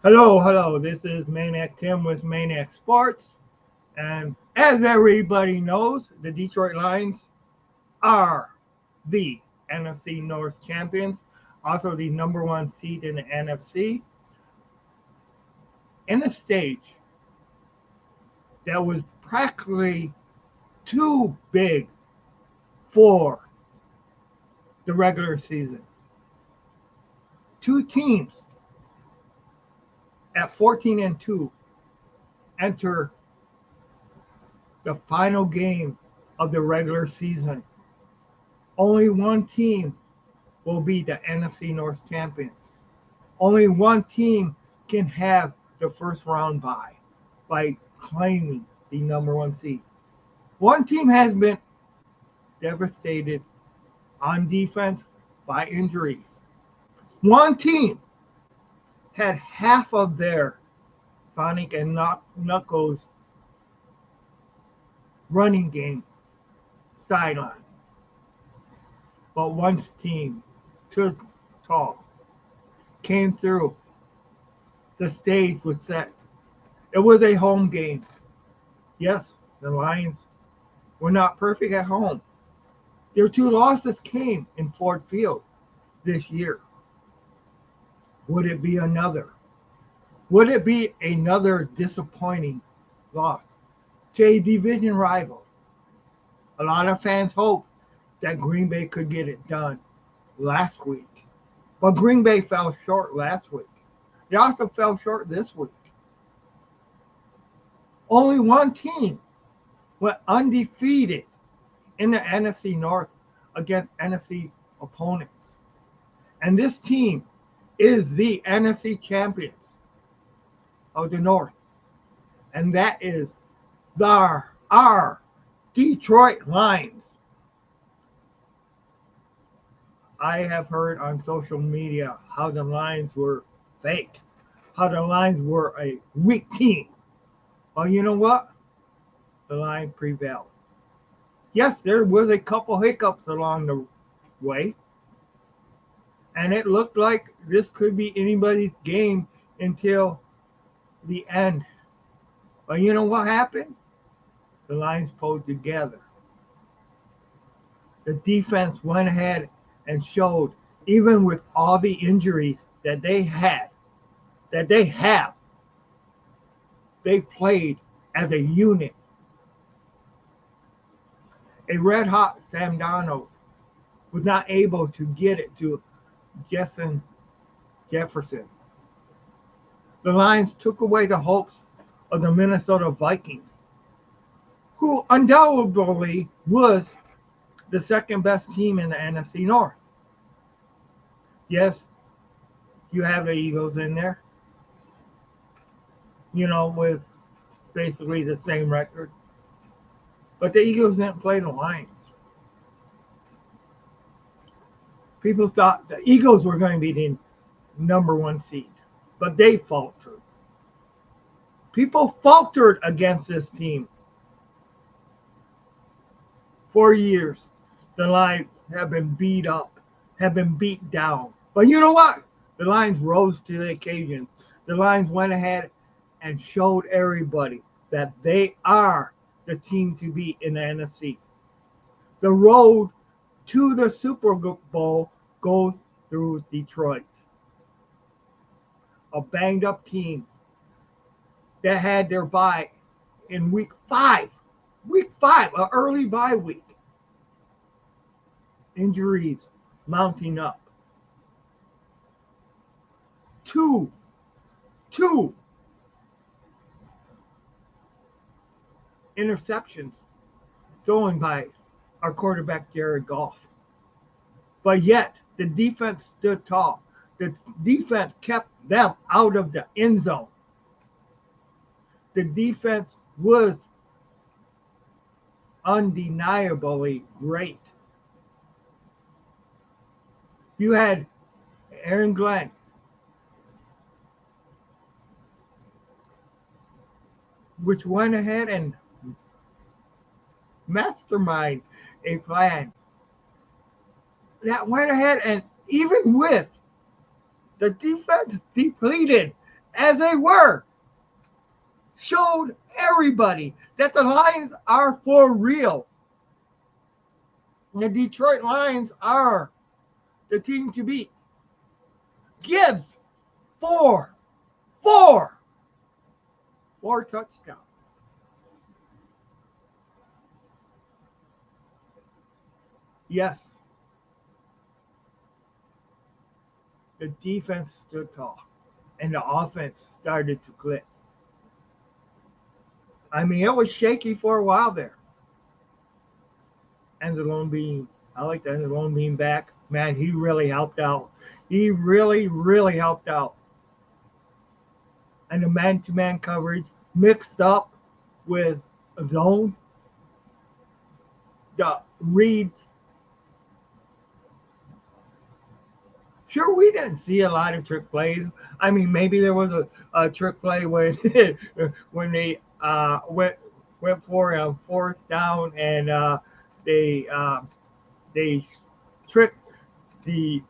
Hello. This is Maniac Tim with Maniac Sports. And as everybody knows, the Detroit Lions are the NFC North champions, also the number one seed in the NFC, in a stage that was practically too big for the regular season. Two teams at 14 and 2 enter the final game of the regular season. Only one team will be the NFC North champions. Only one team can have the first round bye by claiming the number one seed. One team has been devastated on defense by injuries. One team had half of their Sonic and Knuckles running game sidelined. But one team stood tall, came through. The stage was set. It was a home game. Yes, the Lions were not perfect at home. Their two losses came in Ford Field this year. Would it be another? Would it be another disappointing loss to a division rival? A lot of fans hope that Green Bay could get it done last week. But Green Bay fell short last week. They also fell short this week. Only one team went undefeated in the NFC North against NFC opponents. And this team is the NFC champions of the North. And that is our Detroit Lions. I have heard on social media how the Lions were fake, how the Lions were a weak team. Well, you know what? The Lions prevailed. Yes, there was a couple hiccups along the way, and it looked like this could be anybody's game until the end. But you know what happened? The Lions pulled together. The defense went ahead and showed, even with all the injuries that they had, that they have, they played as a unit. A red hot Sam Darnold was not able to get it to Justin Jefferson. The Lions took away the hopes of the Minnesota Vikings, who undoubtedly was the second best team in the NFC North. Yes, you have the Eagles in there, with basically the same record. But the Eagles didn't play the Lions. People thought the Eagles were going to be the number one seed, but they faltered. People faltered against this team. For years, the Lions have been beat up, have been beat down. But you know what? The Lions rose to the occasion. The Lions went ahead and showed everybody that they are the team to beat in the NFC. The road to the Super Bowl goes through Detroit. A banged up team that had their bye in week 5. Week 5, an early bye week. Injuries mounting up. Two interceptions thrown by our quarterback Jared Goff. But yet, the defense stood tall. The defense kept them out of the end zone. The defense was undeniably great. You had Aaron Glenn, which went ahead and mastermind a plan that went ahead and, even with the defense depleted as they were, showed everybody that the Lions are for real. The Detroit Lions are the team to beat. Gibbs, four, four touchdowns. Yes, the defense stood tall and the offense started to click. I mean, it was shaky for a while there. Anzalone being, I like the Anzalone being back. Man, he really helped out. He really, really helped out. And the man-to-man coverage mixed up with zone, the reads. Sure, we didn't see a lot of trick plays. I mean, maybe there was a trick play when when they went for a fourth down and they they tricked the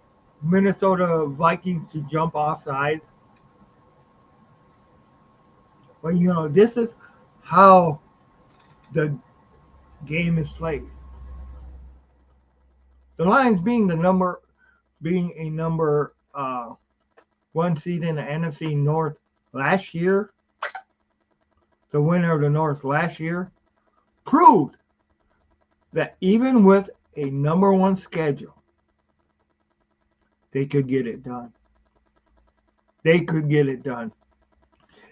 Minnesota Vikings to jump off sides. But this is how the game is played. The Lions being a number one seed in the NFC North last year, the winner of the North last year, proved that even with a number one schedule, they could get it done. They could get it done.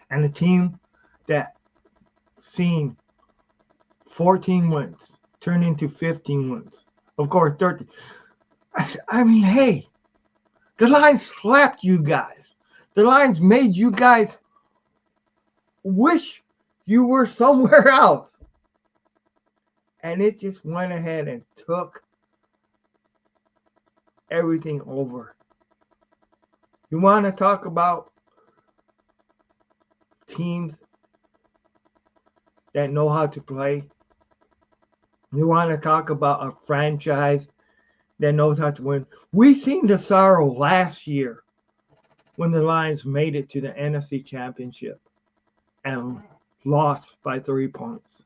And a team that seen 14 wins turn into 15 wins. Of course, 13. I mean, hey, the Lions slapped you guys. The Lions made you guys wish you were somewhere else. And it just went ahead and took everything over. You want to talk about teams that know how to play? You want to talk about a franchise that knows how to win? We seen the sorrow last year when the Lions made it to the NFC Championship and lost by 3 points,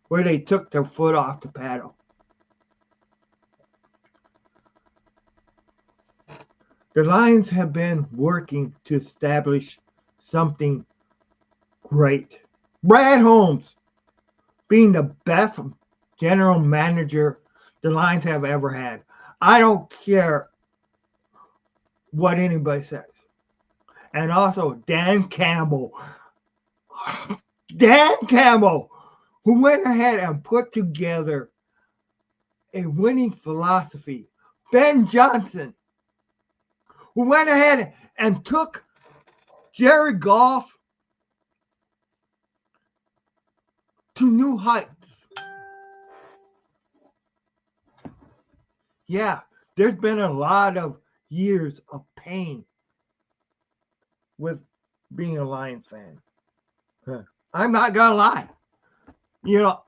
where they took their foot off the pedal. The Lions have been working to establish something great. Brad Holmes being the best general manager the Lions have ever had. I don't care what anybody says. And also Dan Campbell. Dan Campbell, who went ahead and put together a winning philosophy. Ben Johnson, who went ahead and took Jared Goff to new heights. Yeah, there's been a lot of years of pain with being a Lion fan. I'm not going to lie.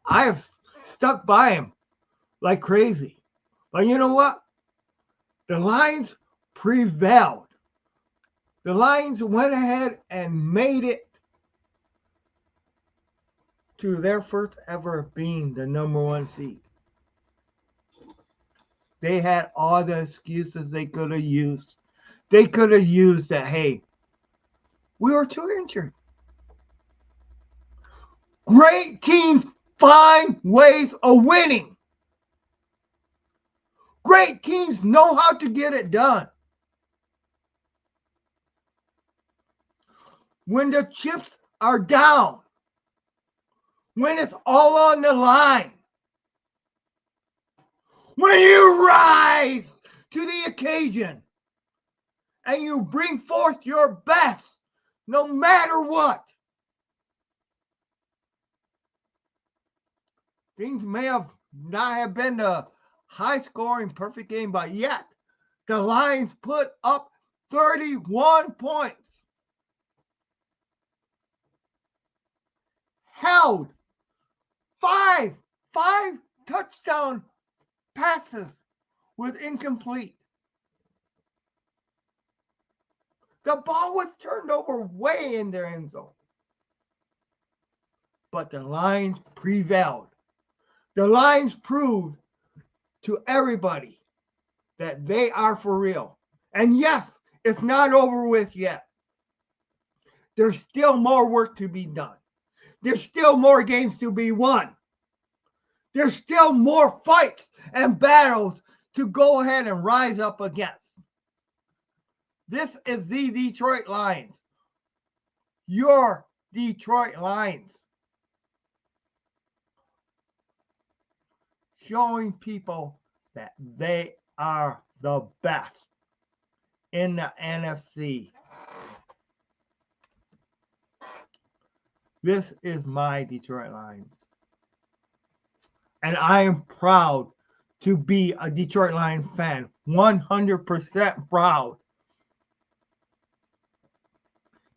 I have stuck by him like crazy. But you know what? The Lions prevailed. The Lions went ahead and made it to their first ever being the number one seed. They had all the excuses they could have used. They could have used that, hey, we were too injured. Great teams find ways of winning. Great teams know how to get it done. When the chips are down, when it's all on the line, when you rise to the occasion and you bring forth your best, no matter what. Things may have not have been a high-scoring, perfect game, but yet the Lions put up 31 points. Held five touchdown passes with incomplete. The ball was turned over way in their end zone. But the Lions prevailed. The Lions proved to everybody that they are for real. And yes, it's not over with yet. There's still more work to be done. There's still more games to be won. There's still more fights and battles to go ahead and rise up against. This is the Detroit Lions. Your Detroit Lions. Showing people that they are the best in the NFC. This is my Detroit Lions. And I am proud to be a Detroit Lions fan. 100% proud.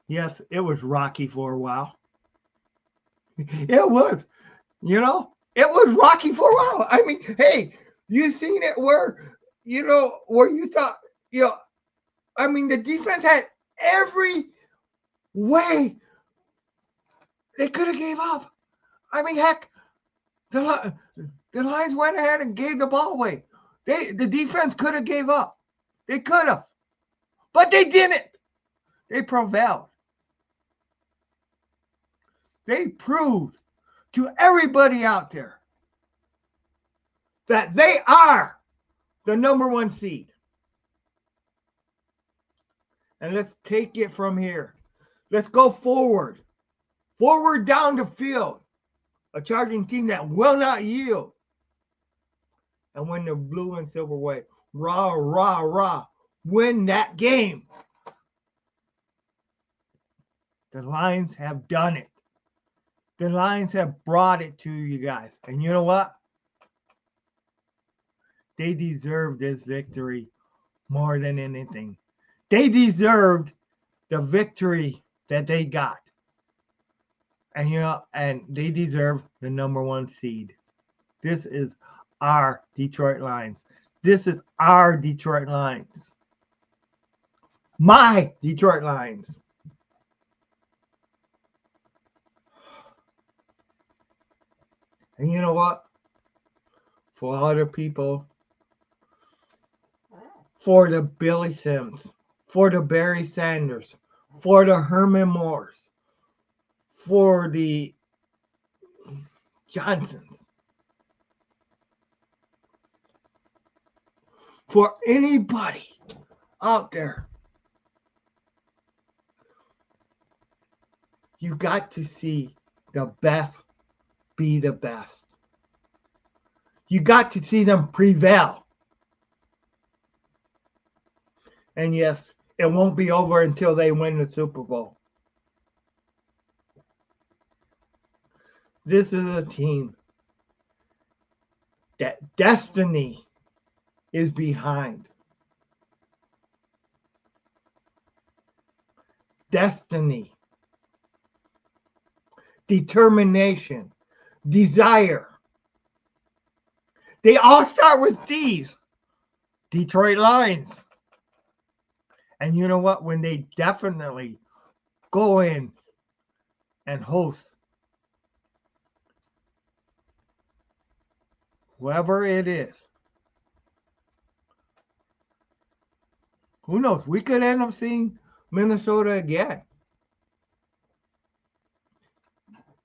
Yes, it was rocky for a while. It was, you know, it was rocky for a while. I mean, hey, you seen it where, you know, where you thought, you know, I mean, the defense had every way they could have gave up. I mean, heck, the Lions went ahead and gave the ball away. The defense could have gave up. They could have. But they didn't. They prevailed. They proved to everybody out there that they are the number one seed. And let's take it from here. Let's go forward. Forward down the field. A charging team that will not yield. And win the blue and silver way. Rah, rah, rah. Win that game. The Lions have done it. The Lions have brought it to you guys. And you know what? They deserve this victory more than anything. They deserved the victory that they got. And you know, and they deserve the number one seed. This is our Detroit Lions. This is our Detroit Lions. My Detroit Lions. And you know what? For other people, for the Billy Sims, for the Barry Sanders, for the Herman Moores, for the Johnsons, for anybody out there, you got to see the best be the best. You got to see them prevail. And yes, it won't be over until they win the Super Bowl. This is a team that destiny is behind. Destiny. Determination. Desire. They all start with D's. Detroit Lions. And you know what? When they definitely go in and host whoever it is, who knows? We could end up seeing Minnesota again.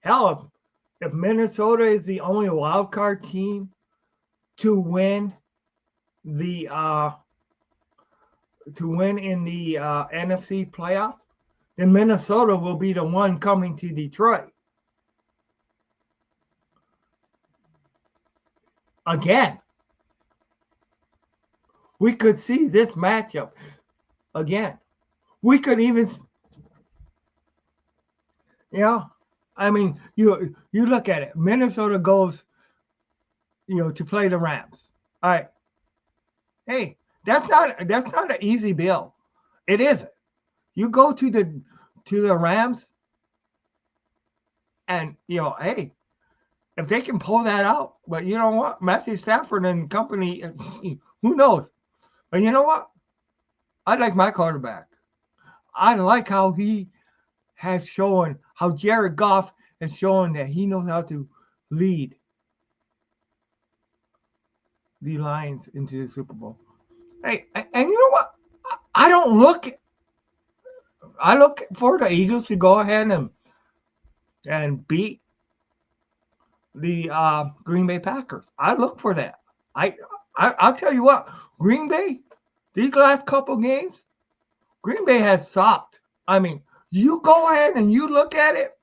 Hell, if Minnesota is the only wild card team to win the in the NFC playoffs, then Minnesota will be the one coming to Detroit. Again. We could see this matchup again. We could even, you know, I mean, you look at it. Minnesota goes, you know, to play the Rams. All right. Hey, that's not an easy bill. It isn't. You go to the Rams, and you know, hey, if they can pull that out, but you know what, Matthew Stafford and company, who knows? But you know what? I like my quarterback. I like how he has shown, how Jared Goff has shown that he knows how to lead the Lions into the Super Bowl. Hey, and you know what? I don't look. I look for the Eagles to go ahead and beat the Green Bay Packers. I look for that. I, I'll tell you what, Green Bay, these last couple games, Green Bay has sucked. I mean, you go ahead and you look at it.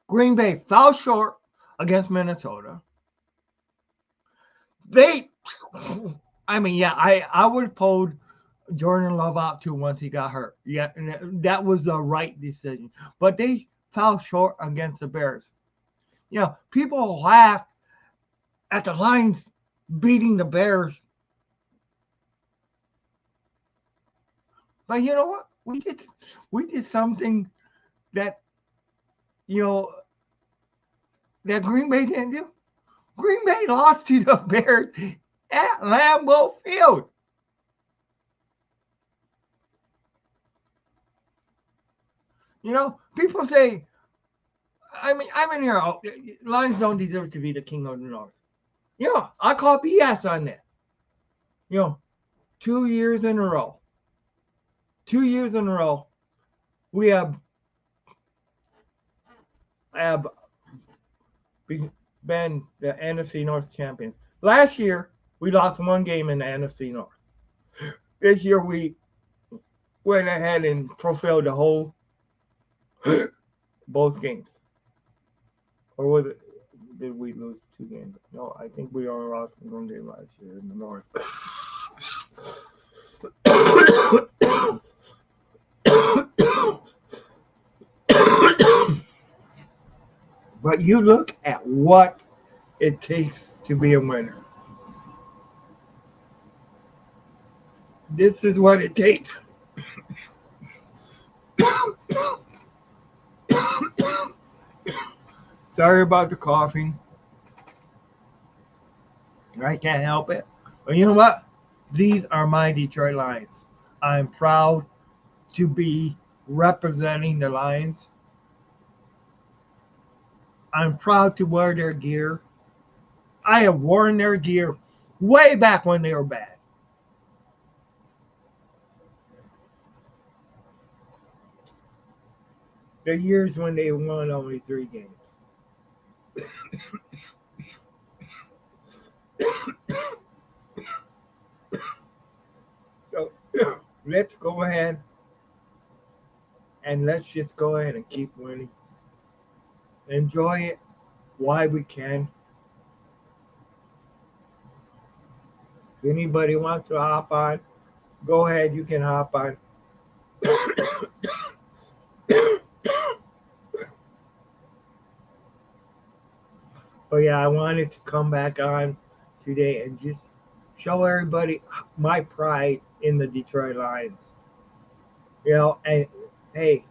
Green Bay fell short against Minnesota. They, I mean, yeah, I would have pulled Jordan Love out too once he got hurt. Yeah, and that was the right decision. But they fell short against the Bears. You know, people laugh at the Lions beating the Bears. But you know what? We did something that you know that Green Bay didn't do. Green Bay lost to the Bears at Lambeau Field. You know, people say, I mean, I'm in here. Lions don't deserve to be the king of the North. You know, I call BS on that. You know, 2 years in a row. 2 years in a row, we have been the NFC North champions. Last year, we lost one game in the NFC North. This year, we went ahead and fulfilled the whole both games. Or was it? Did we lose 2 games? No, I think we only lost one game last year in the North. But you look at what it takes to be a winner. This is what it takes. Sorry about the coughing. I can't help it. But you know what? These are my Detroit Lions. I'm proud to be representing the Lions. I'm proud to wear their gear. I have worn their gear way back when they were bad. The years when they won only 3 games. So let's go ahead and let's just go ahead and keep winning. Enjoy it while we can. If anybody wants to hop on, go ahead, you can hop on. But yeah, I wanted to come back on today and just show everybody my pride in the Detroit Lions. You know, and hey,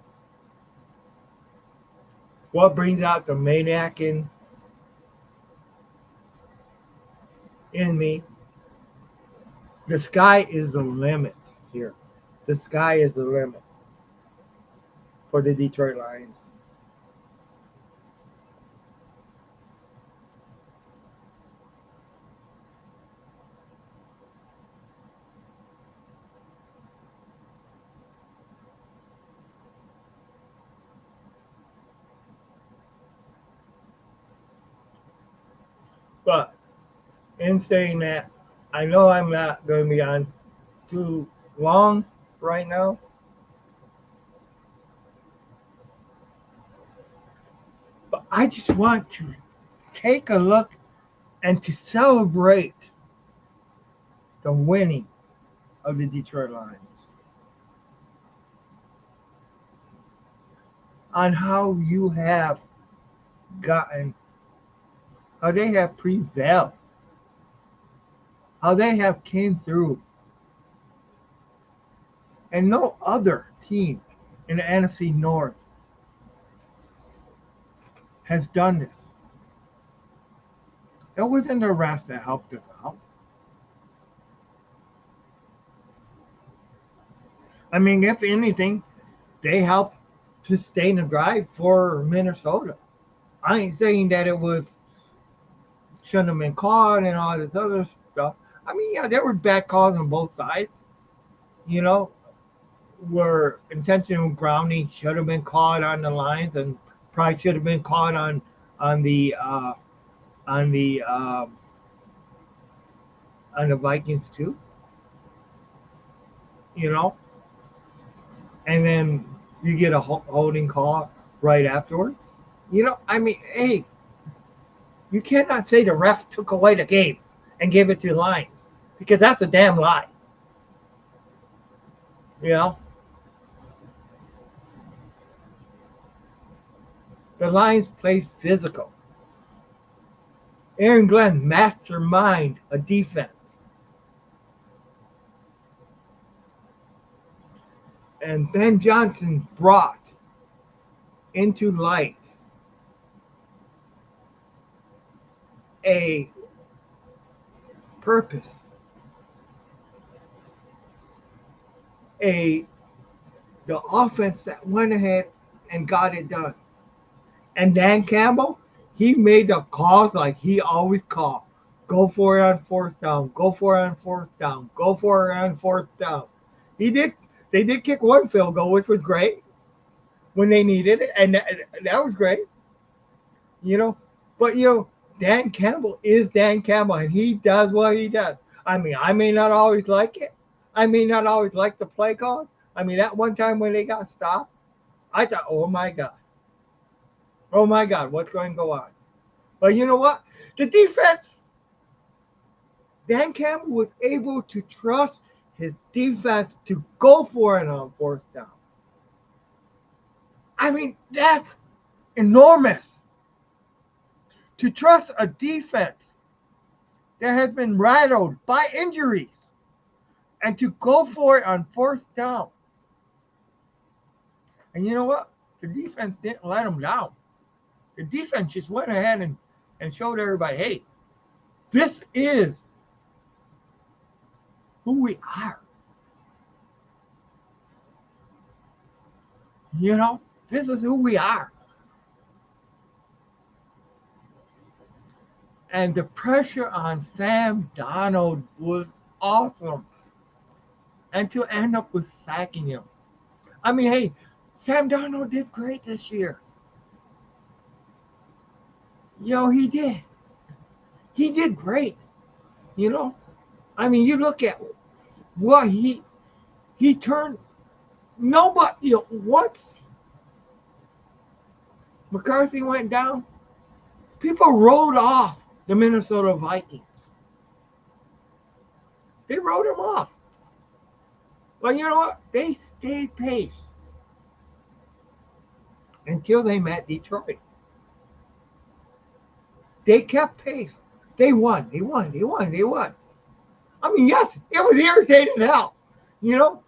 what brings out the maniac in me? The sky is the limit here. The sky is the limit for the Detroit Lions. But in saying that, I know I'm not going to be on too long right now. But I just want to take a look and to celebrate the winning of the Detroit Lions on how you have gotten, how they have prevailed, how they have came through, and no other team in the NFC North has done this. It wasn't the refs that helped us out. I mean, if anything, they helped sustain a drive for Minnesota. I ain't saying that it was shouldn't have been caught and all this other stuff. I mean, yeah, there were bad calls on both sides. You know, where intentional grounding should have been caught on the lines and probably should have been caught on the uh, on the um, on the Vikings too. You know, and then you get a holding call right afterwards. You know, I mean, hey, you cannot say the refs took away the game and gave it to the Lions because that's a damn lie. You know, the Lions played physical. Aaron Glenn mastermind a defense, and Ben Johnson brought into light a purpose, a the offense that went ahead and got it done. And Dan Campbell, he made the calls like he always called. Go for it on fourth down. Go for it on fourth down. Go for it on fourth down. He did. They did kick one field goal, which was great when they needed it, and that was great. You know, but Dan Campbell is Dan Campbell, and he does what he does. I mean, I may not always like it. I may not always like the play call. I mean, that one time when they got stopped, I thought, oh my God, what's going to go on? But you know what? The defense, Dan Campbell was able to trust his defense to go for it on fourth down. I mean, that's enormous. To trust a defense that has been rattled by injuries and to go for it on fourth down. And you know what? The defense didn't let them down. The defense just went ahead and showed everybody, hey, this is who we are. You know, this is who we are. And the pressure on Sam Darnold was awesome. And to end up with sacking him. I mean, hey, Sam Darnold did great this year. He did. He did great. You know, I mean, you look at what he turned. Nobody, once McCarthy went down, people wrote off the Minnesota Vikings. They wrote him off. But you know what? They stayed pace until they met Detroit. They kept pace. They won. They won. They won. They won. I mean, yes, it was irritating hell. You know?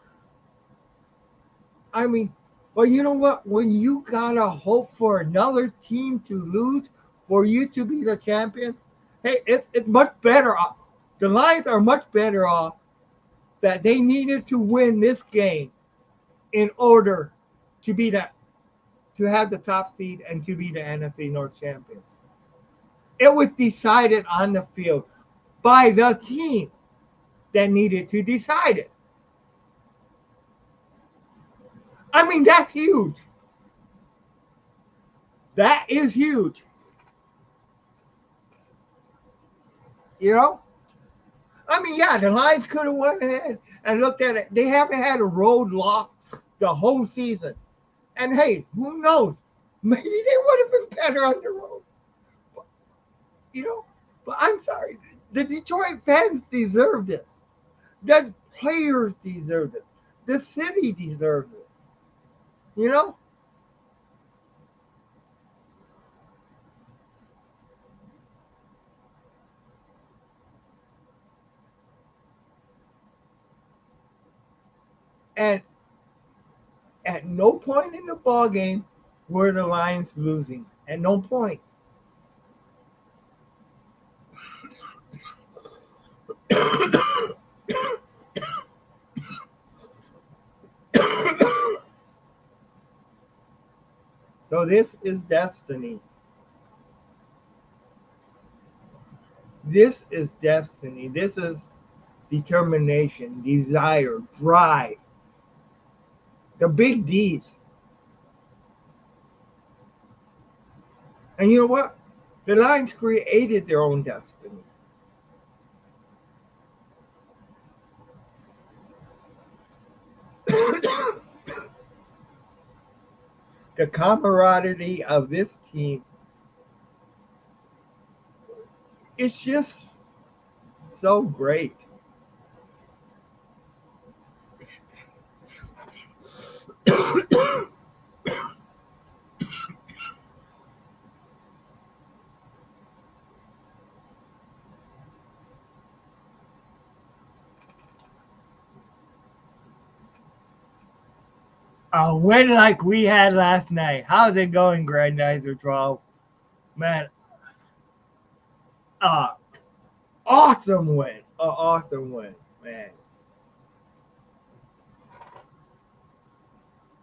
I mean, but you know what? When you gotta hope for another team to lose for you to be the champion, hey, it's much better off. The Lions are much better off that they needed to win this game in order to be that to have the top seed and to be the NFC North champions. It was decided on the field by the team that needed to decide it. I mean, that's huge. That is huge. You know? I mean, yeah, the Lions could have went ahead and looked at it. They haven't had a road loss the whole season. And hey, who knows? Maybe they would have been better on the road. But, but I'm sorry. The Detroit fans deserve this. The players deserve this. The city deserves this. You know? And at no point in the ball game were the Lions losing. At no point. So this is destiny. This is destiny. This is determination, desire, drive. The big D's. And you know what? The Lions created their own destiny. The camaraderie of this team is just so great. A win like we had last night. How's it going, Grandizer 12? Man, uh, awesome win. Awesome win, man.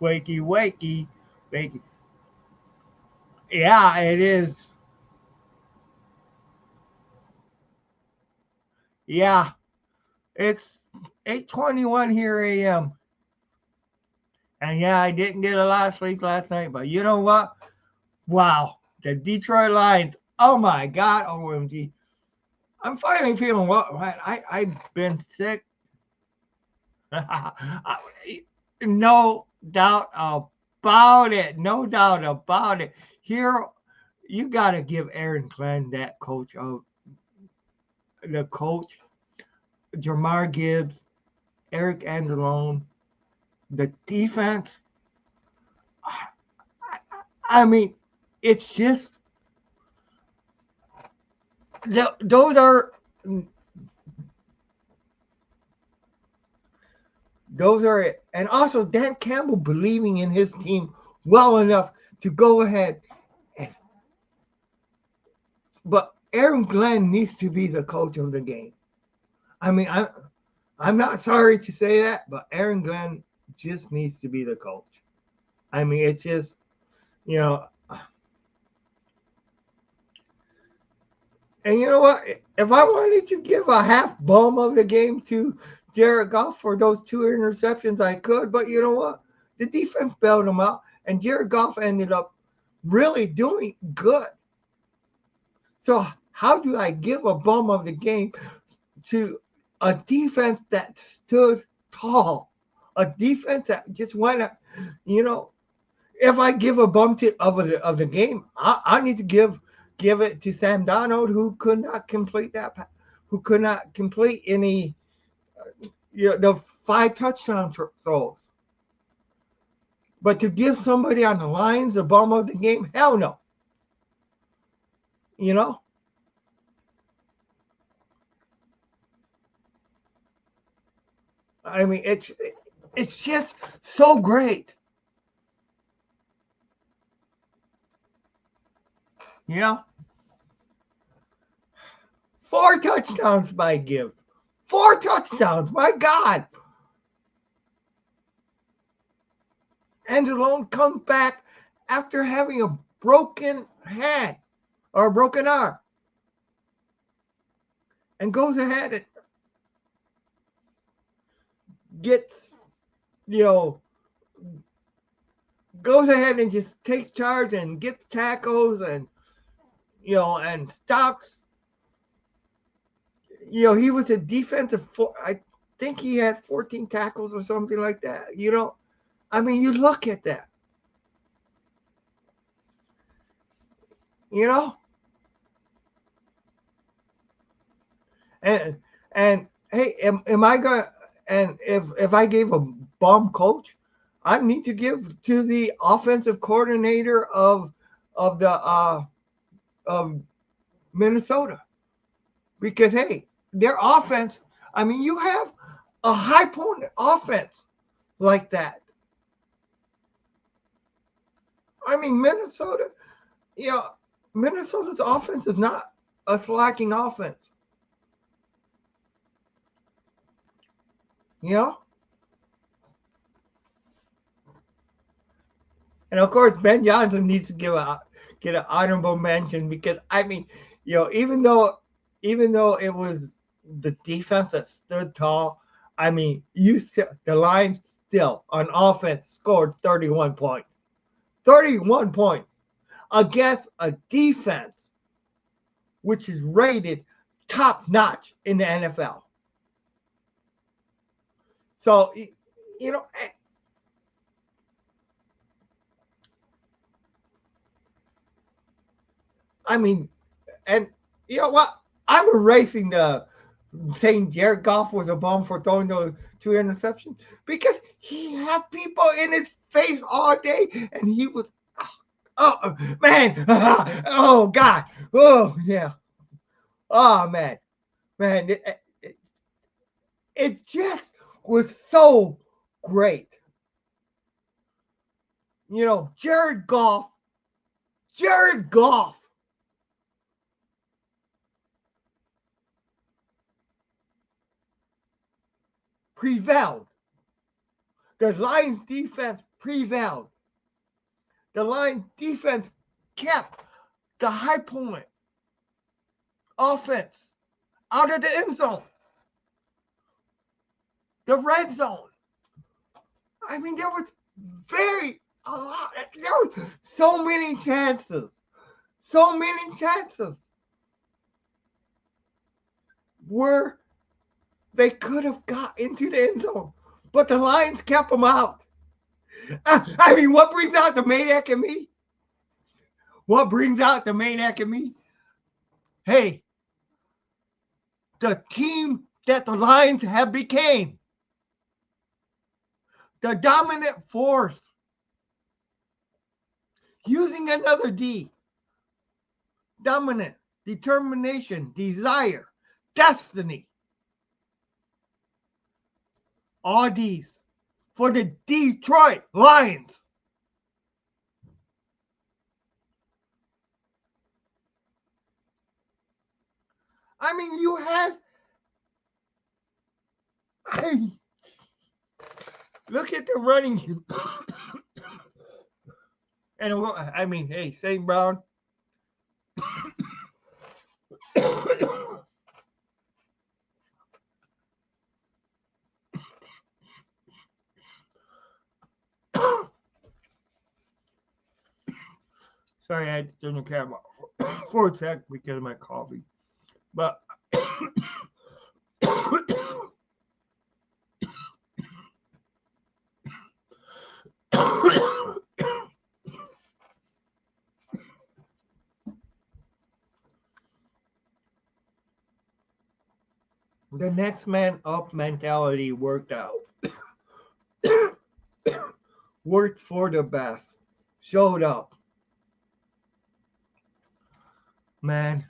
Wakey, wakey, wakey. Yeah, it is. Yeah, it's 8:21 here a.m. And yeah, I didn't get a lot of sleep last night, but you know what? Wow, the Detroit Lions. Oh my God, OMG. I'm finally feeling well. I've been sick. No doubt about it. No doubt about it. Here, you got to give Aaron Glenn, that coach of the coach, Jamar Gibbs, Eric Andalone, the defense. I mean, it's just those are it. And also Dan Campbell believing in his team well enough to go ahead and, but Aaron Glenn needs to be the coach of the game. I mean, I'm not sorry to say that, but Aaron Glenn just needs to be the coach. I mean, it's just, you know, and you know what? If I wanted to give a half bum of the game to Jared Goff for those 2 interceptions, I could. But you know what? The defense bailed him out, and Jared Goff ended up really doing good. So how do I give a bum of the game to a defense that stood tall, a defense that just went up, you know? If I give a bum of the game, I need to give it to Sam Darnold, who could not complete any, the 5 touchdown throws. But to give somebody on the Lions the bum of the game, hell no. You know, I mean, it's just so great. You know, 4 touchdowns by Gibbs. 4 touchdowns, my God. Angelone comes back after having a broken hand or a broken arm and goes ahead and gets, you know, goes ahead and just takes charge and gets tackles and, and stops. He was a defensive, I think he had 14 tackles or something like that. I mean, you look at that. And hey, am I gonna, and if I gave a bum coach, I need to give to the offensive coordinator of the of Minnesota, because hey, their offense. I mean, you have a high point offense like that. I mean, Minnesota's offense is not a slacking offense. You know? And of course, Ben Johnson needs to get an honorable mention because I mean, even though it was the defense that stood tall, I mean, the Lions still on offense scored 31 points. 31 points against a defense which is rated top notch in the NFL. So, you know, I mean, and you know what? I'm erasing the saying Jared Goff was a bum for throwing those 2 interceptions because he had people in his face all day, and he was, oh man, oh God, oh yeah, oh man, it just was so great. Jared Goff prevailed. The Lions defense prevailed. The Lions defense kept the high point offense out of the end zone, the red zone. I mean, there was a lot. There was so many chances. So many chances where they could have got into the end zone, but the Lions kept them out. I mean, what brings out the maniac in me? What brings out the maniac in me? Hey, the team that the Lions have became, the dominant force, using another D, dominant, determination, desire, destiny, all these for the Detroit Lions. I mean, you had, hey, look at the running. And I mean, hey, St. Brown. Sorry, I had to turn the camera off for a sec because of my coffee. But the next man up mentality worked out. Worked for the best. Showed up. Man.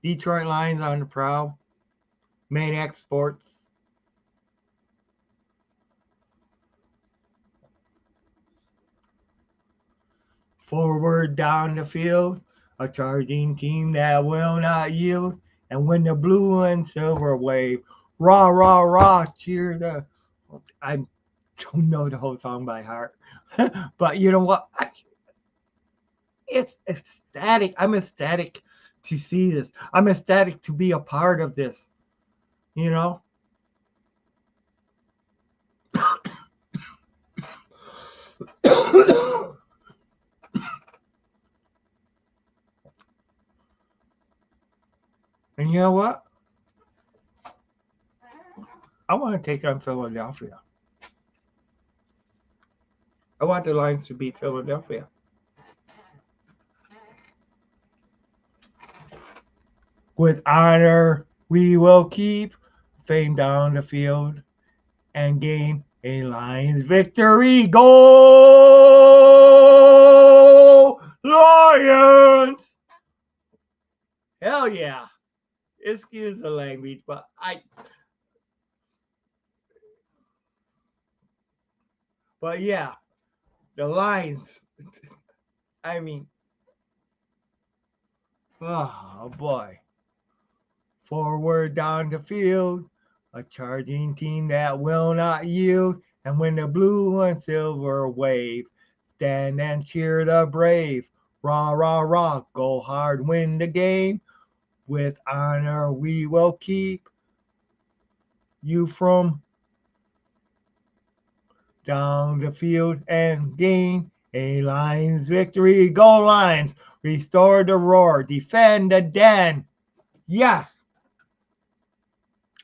Detroit Lions on the prowl. Maniac Sports. Forward down the field. A charging team that will not yield. And when the blue and silver wave. Rah, rah, rah. Cheer the. I don't know the whole song by heart. But you know what? It's ecstatic. I'm ecstatic to see this. I'm ecstatic to be a part of this. You know? And you know what? I want to take on Philadelphia. I want the Lions to beat Philadelphia. With honor, we will keep fame down the field and gain a Lions victory. Go Lions! Hell yeah. Excuse the language, but yeah, the Lions. I mean, oh boy. Forward down the field, a charging team that will not yield. And when the blue and silver wave, stand and cheer the brave. Rah, rah, rah, go hard, win the game. With honor we will keep you from down the field and gain a Lions victory. Go Lions! Restore the roar, defend the den. Yes.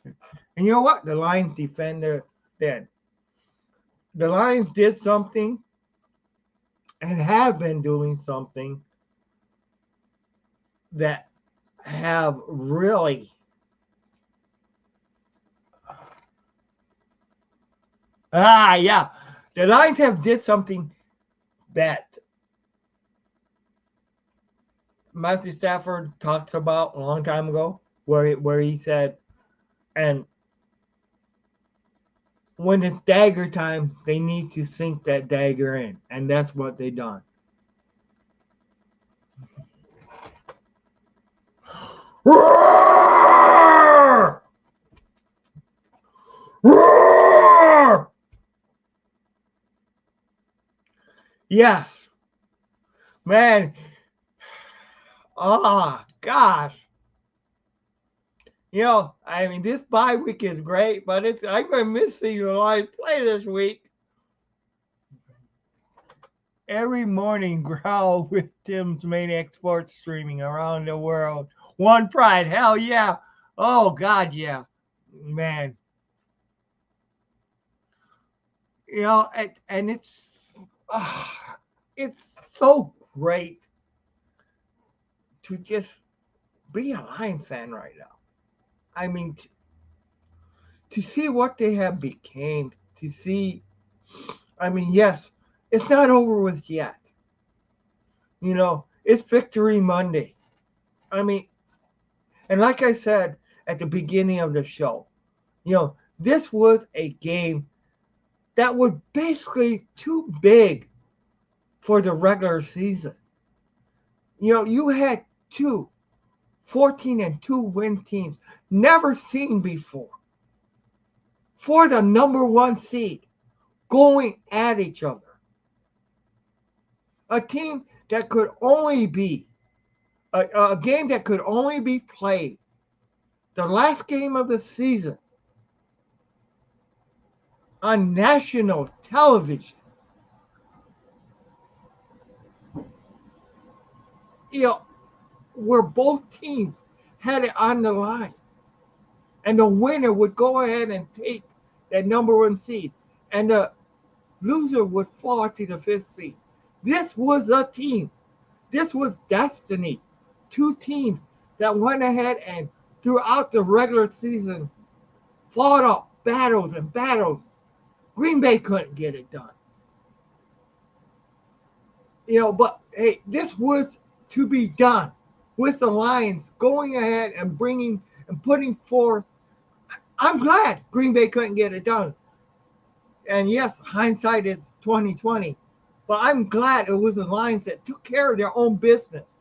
And you know what? The Lions defend the den. The Lions did something and have been doing something that have really yeah. The Lions have did something that Matthew Stafford talks about a long time ago, where he said, and when it's dagger time, they need to sink that dagger in, and that's what they done. Roar! Roar! Yes, man. Oh gosh. I mean, this bye week is great, but I'm going to miss seeing the Lions play this week. Every morning, growl with Tim's Maniac Sports streaming around the world. One pride, hell yeah. Oh, God, yeah. Man. And it's so great to just be a Lions fan right now. I mean, to see what they have became, to see, I mean, yes, it's not over with yet. It's Victory Monday. I mean, and like I said at the beginning of the show, this was a game that was basically too big for the regular season. You had two 14-2 win teams, never seen before, for the number one seed, going at each other. A team that could only be a game that could only be played the last game of the season on national television. Where both teams had it on the line. And the winner would go ahead and take that number one seed. And the loser would fall to the fifth seed. This was a team. This was destiny. Two teams that went ahead and throughout the regular season fought up battles and battles. Green Bay couldn't get it done. But hey, this was to be done with the Lions going ahead and bringing and putting forth. I'm glad Green Bay couldn't get it done. And yes, hindsight is 2020. But I'm glad it was the Lions that took care of their own business.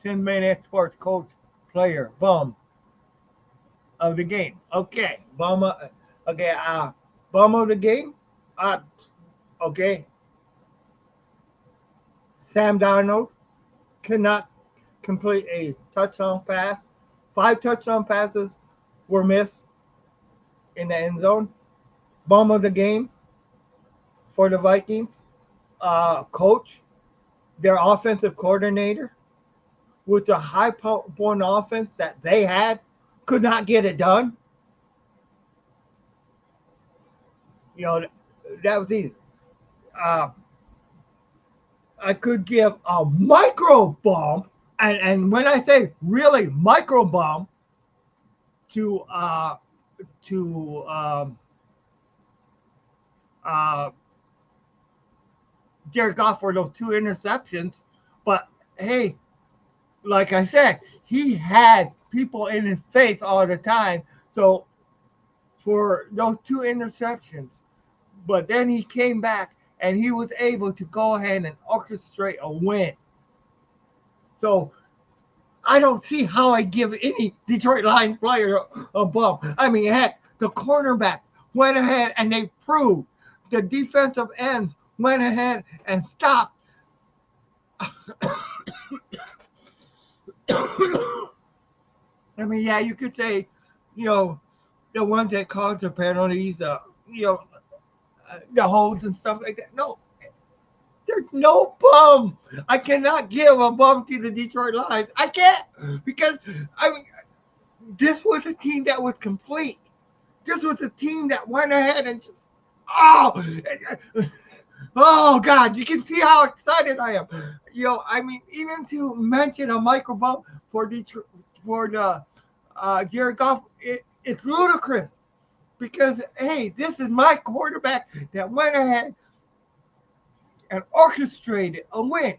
10 Maniac Sports coach, player, bum of the game. Okay, bum. Bum of the game. Okay. Sam Darnold cannot complete a touchdown pass. 5 touchdown passes were missed in the end zone. Bum of the game for the Vikings. Coach, their offensive coordinator, with the high-point offense that they had, could not get it done. That was easy. I could give a micro bomb, and when I say really micro bomb, to Jared Goff for those 2 interceptions. But hey, like I said, he had people in his face all the time. So for those 2 interceptions, but then he came back and he was able to go ahead and orchestrate a win. So I don't see how I give any Detroit Lions player a bump. I mean, heck, the cornerbacks went ahead and they proved the defensive ends went ahead and stopped. I mean, yeah, you could say, you know, the ones that caused the penalties, the holds and stuff like that. No, there's no bum. I cannot give a bum to the Detroit Lions. I can't because I mean, this was a team that was complete. This was a team that went ahead and just oh, oh God! You can see how excited I am. I mean, even to mention a micro bump for Detroit for the Jared Goff, it's ludicrous because hey, this is my quarterback that went ahead and orchestrated a win.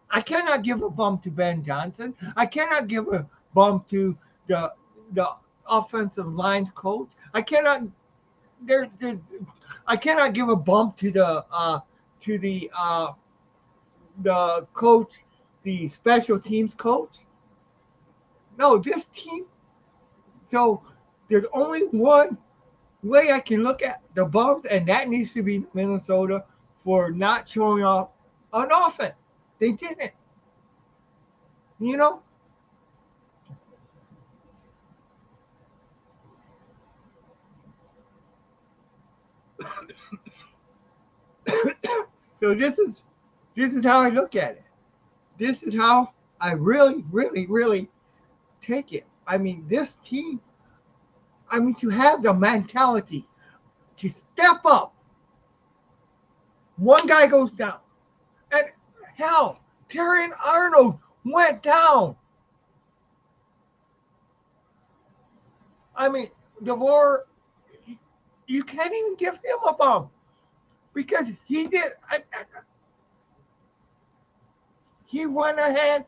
I cannot give a bump to Ben Johnson. I cannot give a bump to the the offensive lines coach. There I cannot give a bump to the coach, the special teams coach. No, this team. So there's only one way I can look at the bumps, and that needs to be Minnesota for not showing off on offense. They didn't. You know, so this is how I look at it. This is how I really, really, really take it. I mean, this team. I mean, to have the mentality to step up. One guy goes down, and hell, Terry Arnold went down. I mean, DeVore, you can't even give him a bump because he did. He went ahead.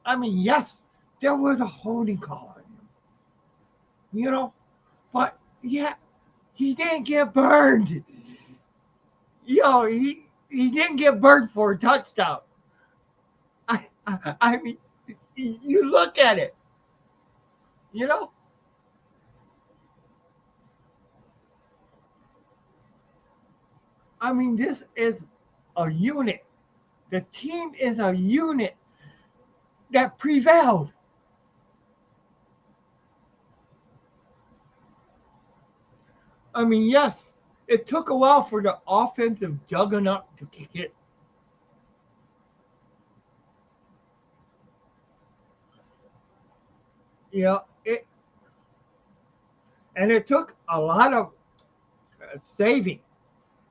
I mean, yes, there was a holding call on him, you know, but yeah, he didn't get burned. He didn't get burned for a touchdown. I mean, you look at it, you know. I mean, this is a unit. The team is a unit that prevailed. I mean, yes, it took a while for the offensive juggernaut to kick it. It and it took a lot of saving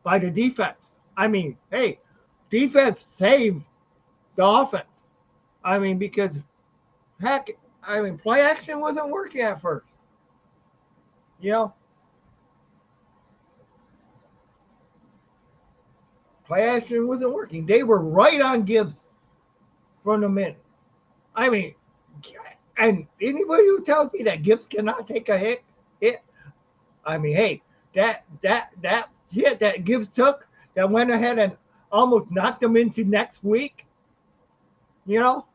by the defense. I mean, hey, defense saved the offense. I mean, because heck, I mean, play action wasn't working at first. You know, play action wasn't working. They were right on Gibbs from the minute. I mean, and anybody who tells me that Gibbs cannot take a hit, I mean, hey, that hit that Gibbs took that went ahead and almost knocked him into next week, you know.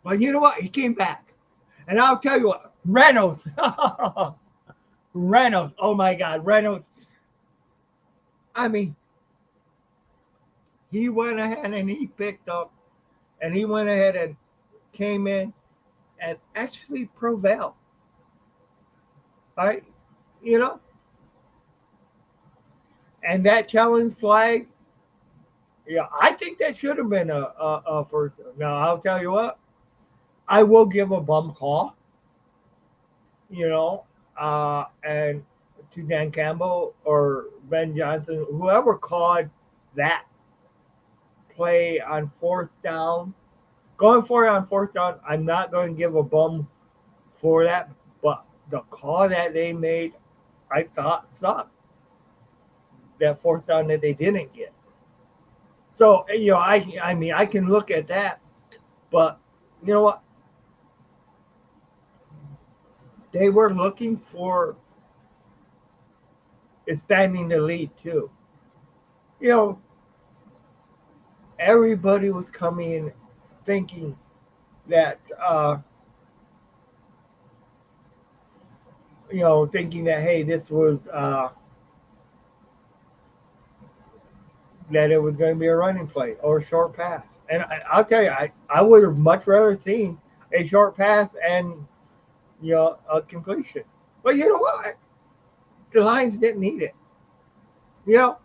But you know what? He came back, and I'll tell you what, Reynolds, Reynolds, oh my God, Reynolds. I mean, he went ahead and he picked up, and he went ahead and came in and actually prevailed. All right, you know, and that challenge flag, yeah, I think that should have been a first. Now I'll tell you what, I will give a bum call, you know, and to Dan Campbell or Ben Johnson, whoever called that play on fourth down, going for it on fourth down. I'm not going to give a bum for that, but the call that they made, I thought sucked. That fourth down that they didn't get. So I mean, I can look at that, but you know what? They were looking for expanding the lead too. You know, everybody was coming in thinking that thinking that, hey, this was that it was going to be a running play or a short pass. And I'll tell you, I would have much rather seen a short pass and a completion. But you know what? The Lions didn't need it. You know,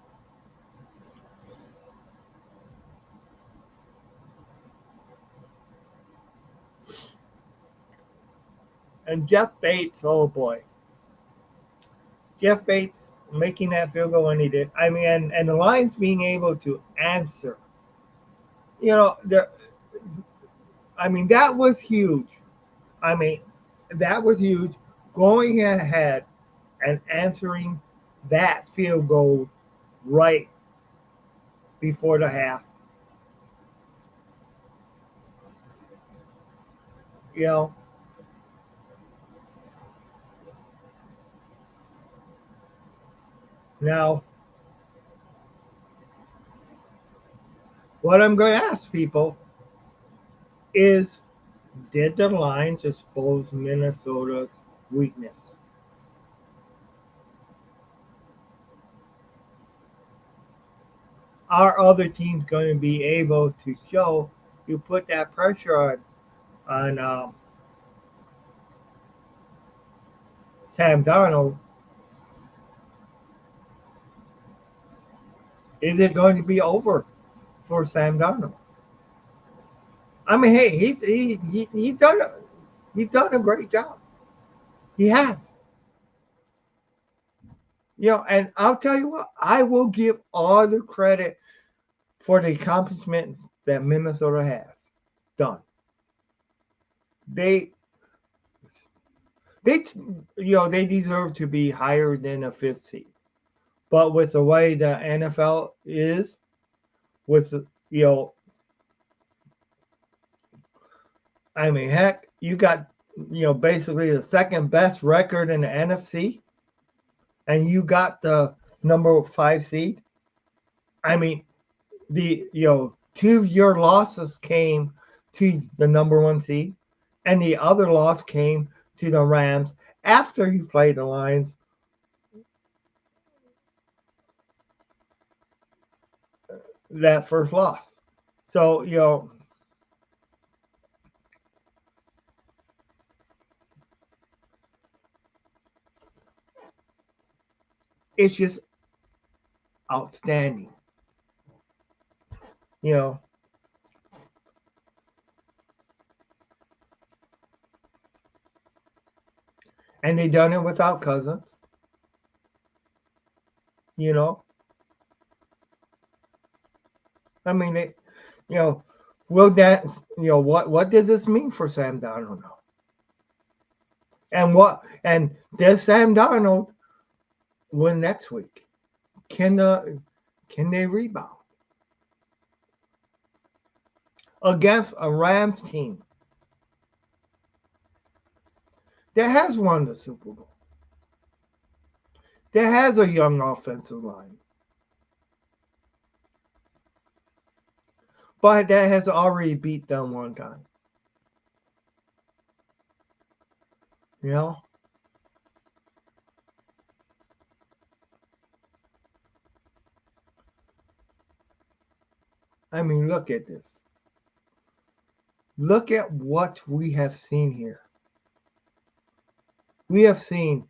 and Jeff Bates, oh boy, Jeff Bates making that field goal when he did. I mean, and the Lions being able to answer. The I mean, that was huge. I mean, that was huge. Going ahead and answering that field goal right before the half. You know, now what I'm going to ask people is, did the Lions expose Minnesota's weakness? Are other teams going to be able to show you put that pressure on Sam Darnold? Is it going to be over for Sam Darnold? I mean, hey, he's done a great job. He has. And I'll tell you what, I will give all the credit for the accomplishment that Minnesota has done. They they they deserve to be higher than a fifth seed. But with the way the NFL is, with you know, I mean, heck, you got basically the second best record in the NFC, and you got the number 5 seed. I mean, the two of your losses came to the number 1 seed, and the other loss came to the Rams after you played the Lions that first loss. So it's just outstanding. You know, and they done it without Cousins. You know, I mean, you know, will that what does this mean for Sam Darnold now? And does Sam Darnold win next week? Can they rebound against a Rams team that has won the Super Bowl, that has a young offensive line, but that has already beat them one time? You know, I mean, look at this. Look at what we have seen here. We have seen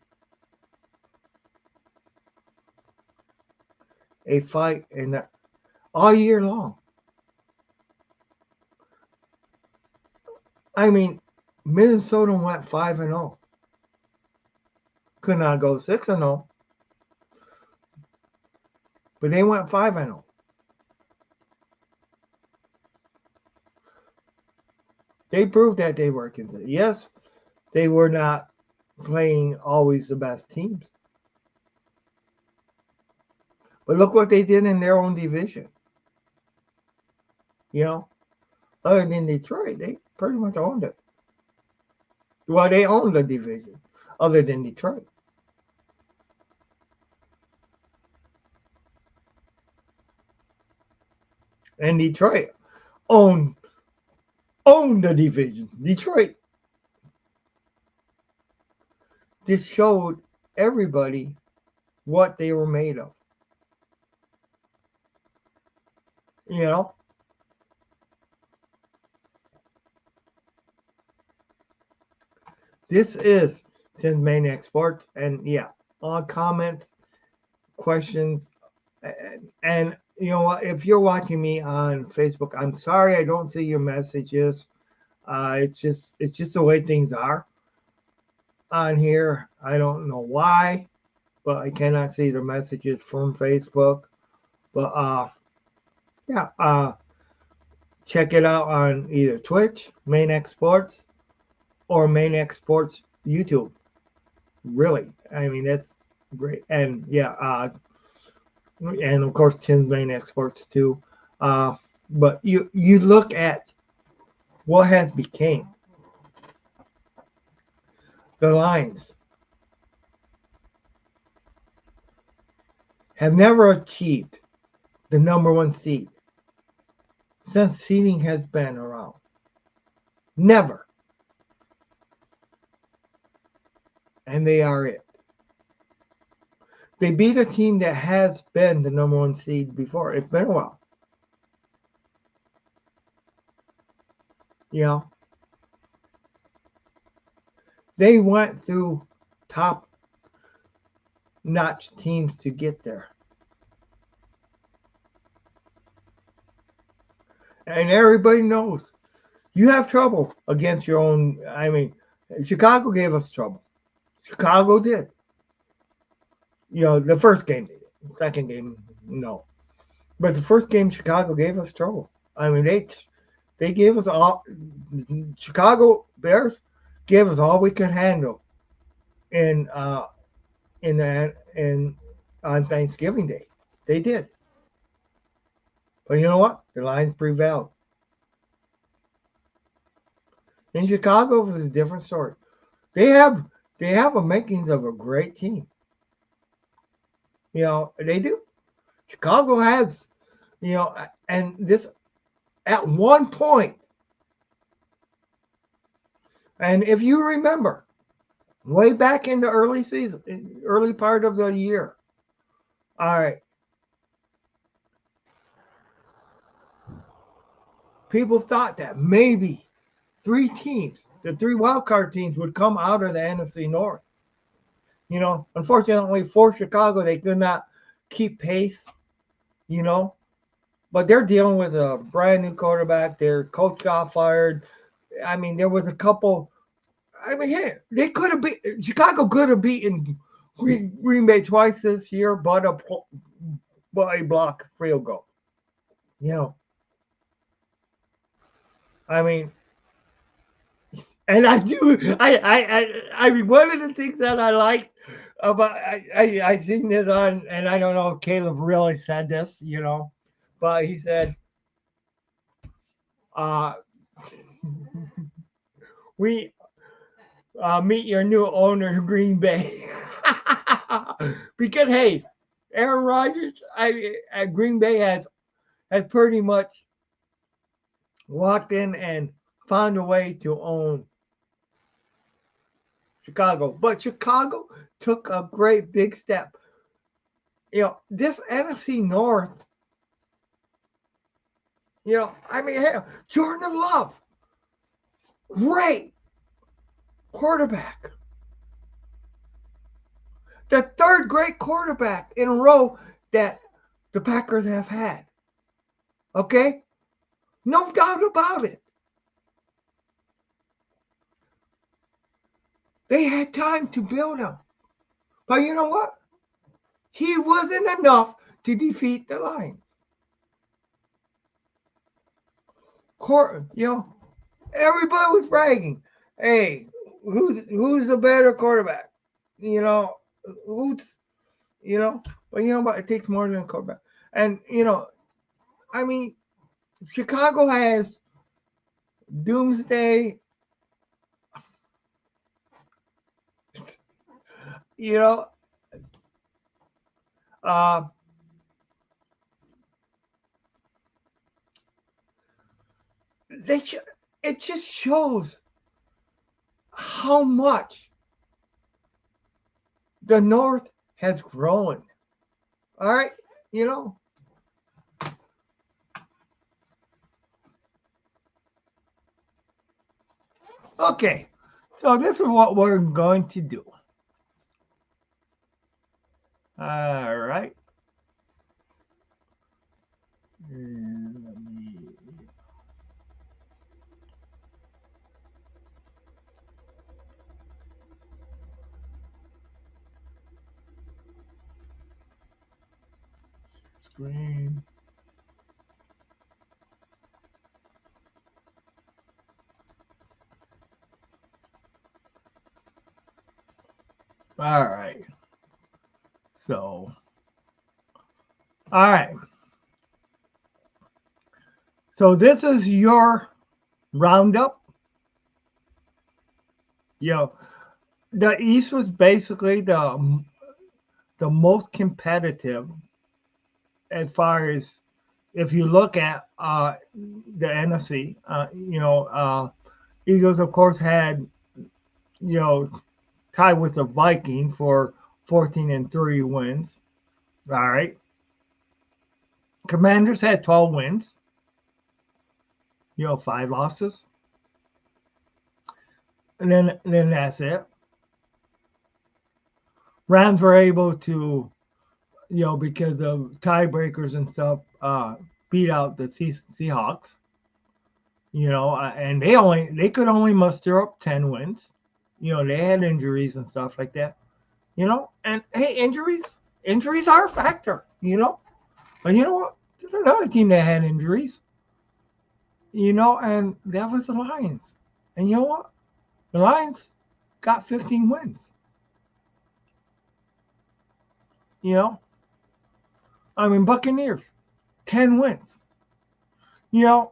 a fight all year long. I mean, Minnesota went 5-0. Could not go 6-0, but they went 5-0. They proved that they were considered. Yes, they were not playing always the best teams, but look what they did in their own division. You know, other than Detroit, they pretty much owned it. Well, they owned the division, other than Detroit. And Detroit owned owned the division. Detroit this showed everybody what they were made of. You know, this is Tim's Maniac Sports, and yeah, all comments, questions, and you know what? If you're watching me on Facebook, I'm sorry I don't see your messages. It's just the way things are on here. I don't know why, but I cannot see the messages from Facebook. But yeah, check it out on either Twitch, Maniac Sports, or Maniac Sports YouTube. Really, I mean that's great. And yeah, and of course Tim's Maniac Sports too. Uh, but you look at what has became the Lions have never achieved the number one seed since seeding has been around. Never. And they are it. They beat a team that has been the number one seed before. It's been a while. You know, they went through top notch teams to get there. And everybody knows you have trouble against your own. I mean, Chicago gave us trouble. Chicago did. You know, the first game they did. Second game, no. But the first game, Chicago gave us trouble. I mean, they gave us all. Chicago Bears gave us all we could handle in in on Thanksgiving Day. They did. But you know what? The Lions prevailed. In Chicago, it was a different story. They have they have a makings of a great team. You know, they do. Chicago has, you know, and this at one point, and if you remember, way back in the early season, early part of the year, all right, people thought that maybe three teams, the three wildcard teams, would come out of the NFC North. You know, unfortunately for Chicago, they could not keep pace, you know, but they're dealing with a brand new quarterback. Their coach got fired. I mean, there was a couple. I mean, hey, they could have beat Chicago. Could have beaten Green Bay twice this year, but a block field goal. You know, I mean, and I do. I mean, one of the things that I like about I seen this on, and I don't know if Caleb really said this, you know, but he said, uh, "We meet your new owner, Green Bay," because hey, Aaron Rodgers, at Green Bay has pretty much walked in and found a way to own Chicago, but Chicago took a great big step. You know, this NFC North. You know, I mean, hell, Jordan Love, great quarterback. The third great quarterback in a row that the Packers have had. Okay? No doubt about it. They had time to build him. But you know what? He wasn't enough to defeat the Lions. You know, everybody was bragging. Hey, who's the better quarterback? You know, who's you know, but you know what? It takes more than a quarterback. And you know, I mean, Chicago has Doomsday. You know, uh, they it just shows how much the North has grown. All right, you know. Okay, so this is what we're going to do. All right. Let me screen. All right. So, all right. So this is your roundup. You know, the East was basically the most competitive as far as if you look at the NFC. Eagles of course had you know tied with the Viking for 14-3 wins. All right. Commanders had 12 wins. 5 losses, and then that's it. Rams were able to, because of tiebreakers and stuff, beat out the Seahawks. And they could only muster up 10 wins. They had injuries and stuff like that. And hey, injuries are a factor. But you know what? There's another team that had injuries. And that was the Lions. And you know what? The Lions got 15 wins. You know, Buccaneers, 10 wins. You know,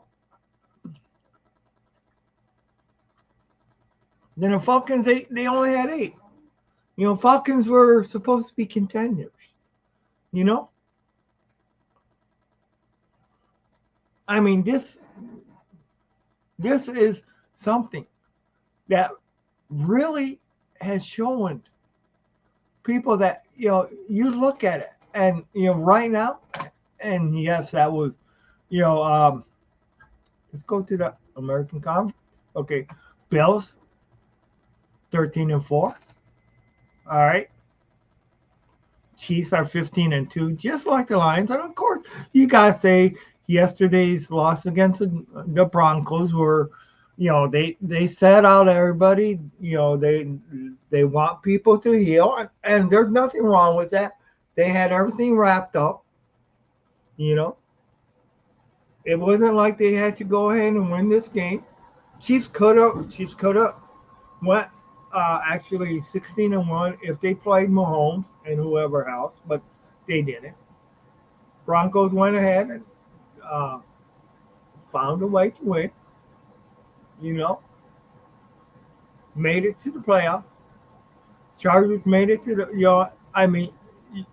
then the Falcons, they only had 8. Falcons were supposed to be contenders. You know, this is something that really has shown people that you look at it and right now, and yes, that was let's go to the American Conference. Okay, Bills 13-4. All right. Chiefs are 15-2, just like the Lions. And of course, you gotta say yesterday's loss against the Broncos were, they set out everybody. They want people to heal, and there's nothing wrong with that. They had everything wrapped up. You know, it wasn't like they had to go ahead and win this game. Chiefs could have went actually 16-1 if they played Mahomes and whoever else, but they didn't. Broncos went ahead and uh, found a way to win. You know, made it to the playoffs. Chargers made it to the.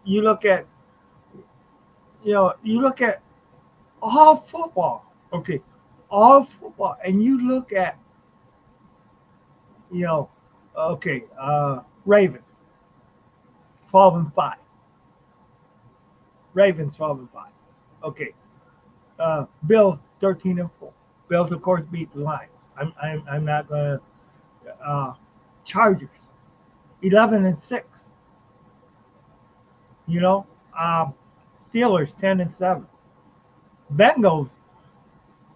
You look at you look at all football. Okay, all football, and you look at you know, okay, Ravens 12-5. Ravens 12-5. Okay, Bills 13-4. Bills, of course, beat the Lions. I'm not gonna. Chargers 11-6. You know, Steelers 10-7. Bengals,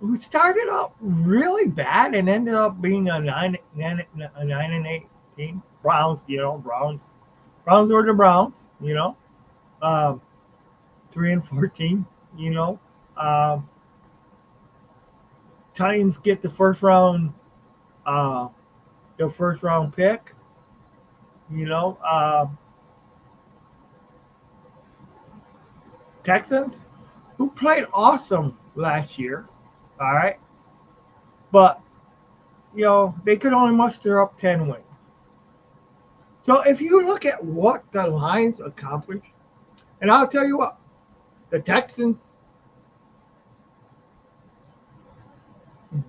who started out really bad and ended up being a 9-8 team. Browns, Browns were the Browns. Um, 3-14. You know, um, Titans get uh, the first round pick. You know, Texans, who played awesome last year. All right, but they could only muster up 10 wins. So if you look at what the Lions accomplished, and I'll tell you what, the Texans,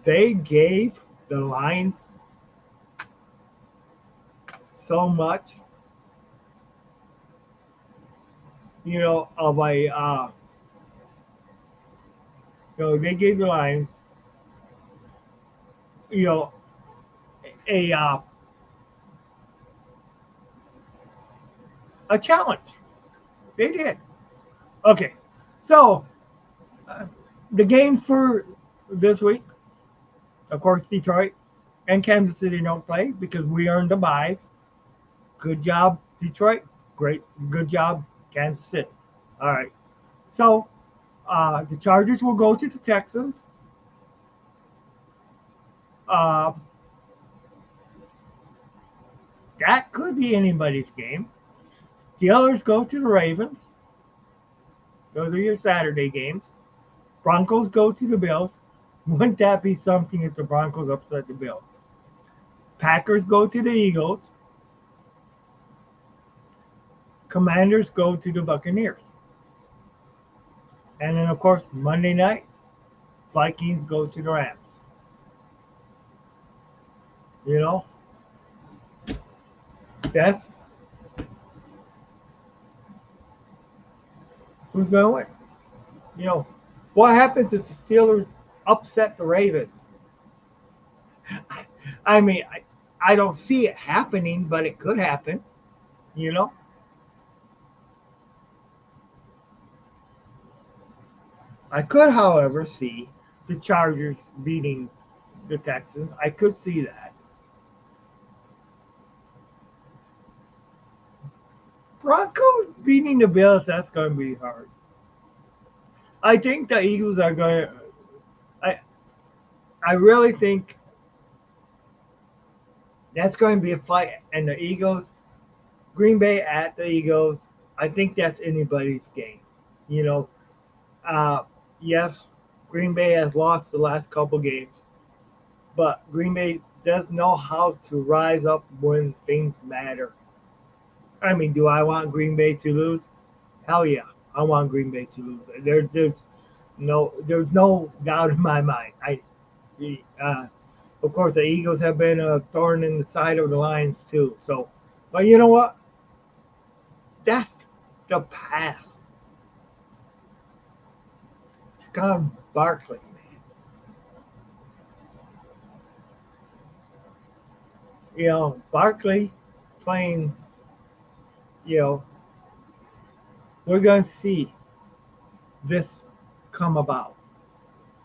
they gave the Lions so much. of a, they gave the Lions, you know, a a challenge. They did. Okay, so uh, the game for this week, of course, Detroit and Kansas City don't play because we earned the buys. Good job, Detroit. Great, good job, Kansas City. All right. So the Chargers will go to the Texans. Uh, that could be anybody's game. Steelers go to the Ravens. Those are your Saturday games. Broncos go to the Bills. Wouldn't that be something if the Broncos upset the Bills? Packers go to the Eagles. Commanders go to the Buccaneers. And then, of course, Monday night, Vikings go to the Rams. You know, that's who's going to win. You know, what happens if the Steelers upset the Ravens? I mean, I don't see it happening, but it could happen. You know, I could, however, see the Chargers beating the Texans. I could see that. Broncos beating the Bills, that's going to be hard. I think the Eagles are going to. I I really think that's going to be a fight. And the Eagles, Green Bay at the Eagles, I think that's anybody's game. You know, uh, yes, Green Bay has lost the last couple games, but Green Bay does know how to rise up when things matter. I mean, do I want Green Bay to lose? Hell yeah, I want Green Bay to lose. There's no doubt in my mind. Uh, of course, the Eagles have been a thorn in the side of the Lions too. So, but you know what? That's the past. Con Barkley, man. Barkley playing. You know, we're going to see this come about.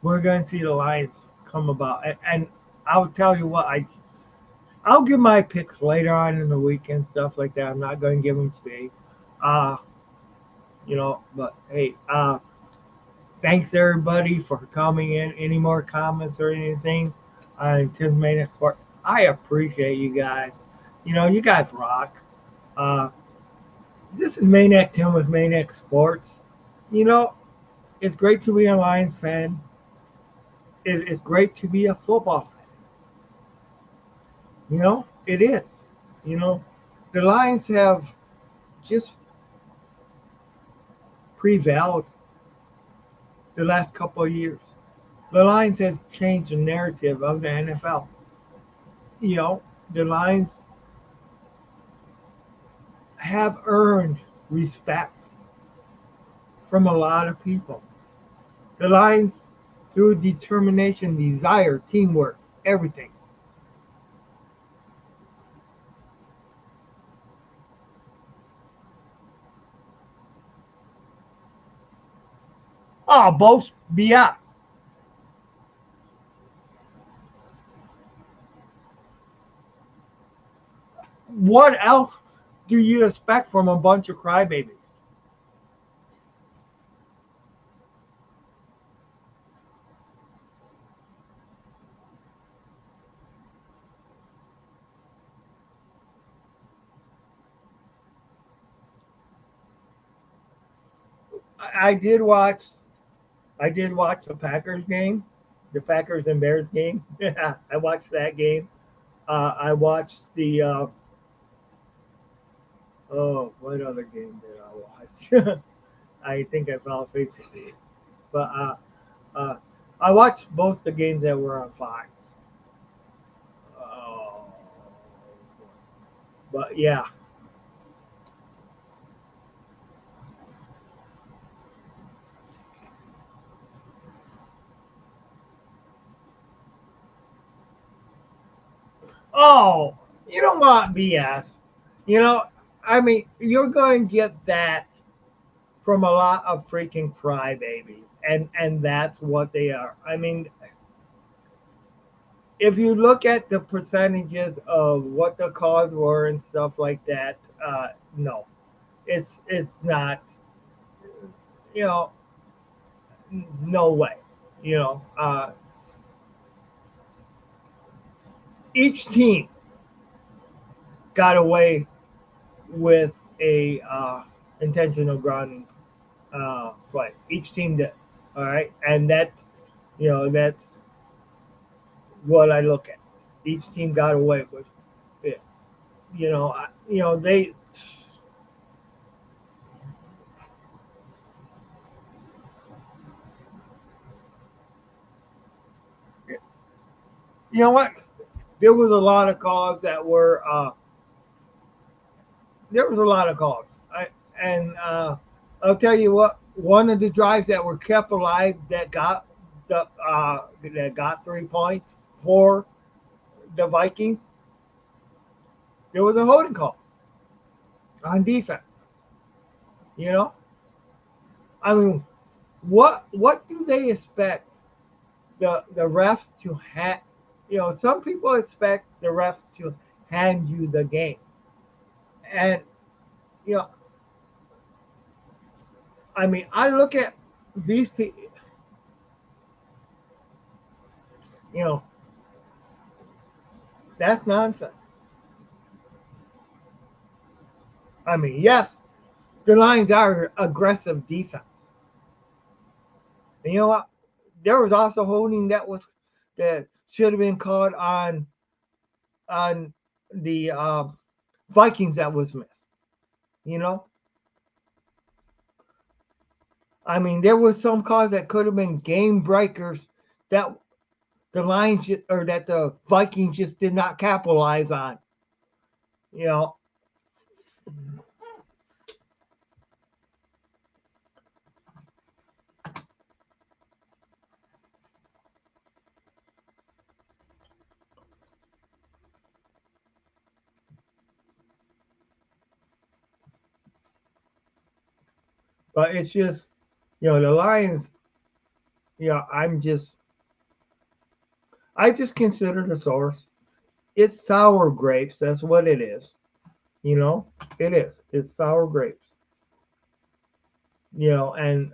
We're going to see the Lions come about, and I'll tell you what I'll give my picks later on in the week and stuff like that. I'm not going to give them today. Uh, but hey, thanks everybody for coming in. Any more comments or anything on Tim's Maniac Sports? I appreciate you guys. You guys rock. Uh, this is Maniac Tim with Maniac Sports. You know, it's great to be a Lions fan. It's great to be a football fan. It is. You know, the Lions have just prevailed the last couple of years. The Lions have changed the narrative of the NFL. You know, the Lions have earned respect from a lot of people. The Lions, through determination, desire, teamwork, everything. Oh, both BS. What else do you expect from a bunch of crybabies? I did watch. I did watch the Packers game, the Packers and Bears game. I watched that game. I watched the. Oh, what other game did I watch? I think I fell asleep. But uh, I watched both the games that were on Fox. Oh, but yeah, Oh, you don't want BS. You know, I mean, you're going to get that from a lot of freaking crybabies, and that's what they are. I mean, if you look at the percentages of what the calls were and stuff like that, no, it's not. You know, no way. You know, each team got away with a intentional grounding play. Each team did. All right, and that's what I look at. Each team got away with it. They. You know what? There was a lot of calls that were. There was a lot of calls. And I'll tell you what. One of the drives that were kept alive that got 3 points for the Vikings. There was a holding call on defense. You know, I mean, what do they expect the refs to have? Some people expect the refs to hand you the game, and you know, I mean, I look at these people. You know, that's nonsense. I mean, yes, the Lions are aggressive defense. And you know what? There was also holding that should have been called on the Vikings that was missed. You know, I mean, there was some calls that could have been game breakers that the Lions or that the Vikings just did not capitalize on. You know, but it's just the Lions. I just consider the source. It's sour grapes. That's what it is. You know, it is. It's sour grapes. And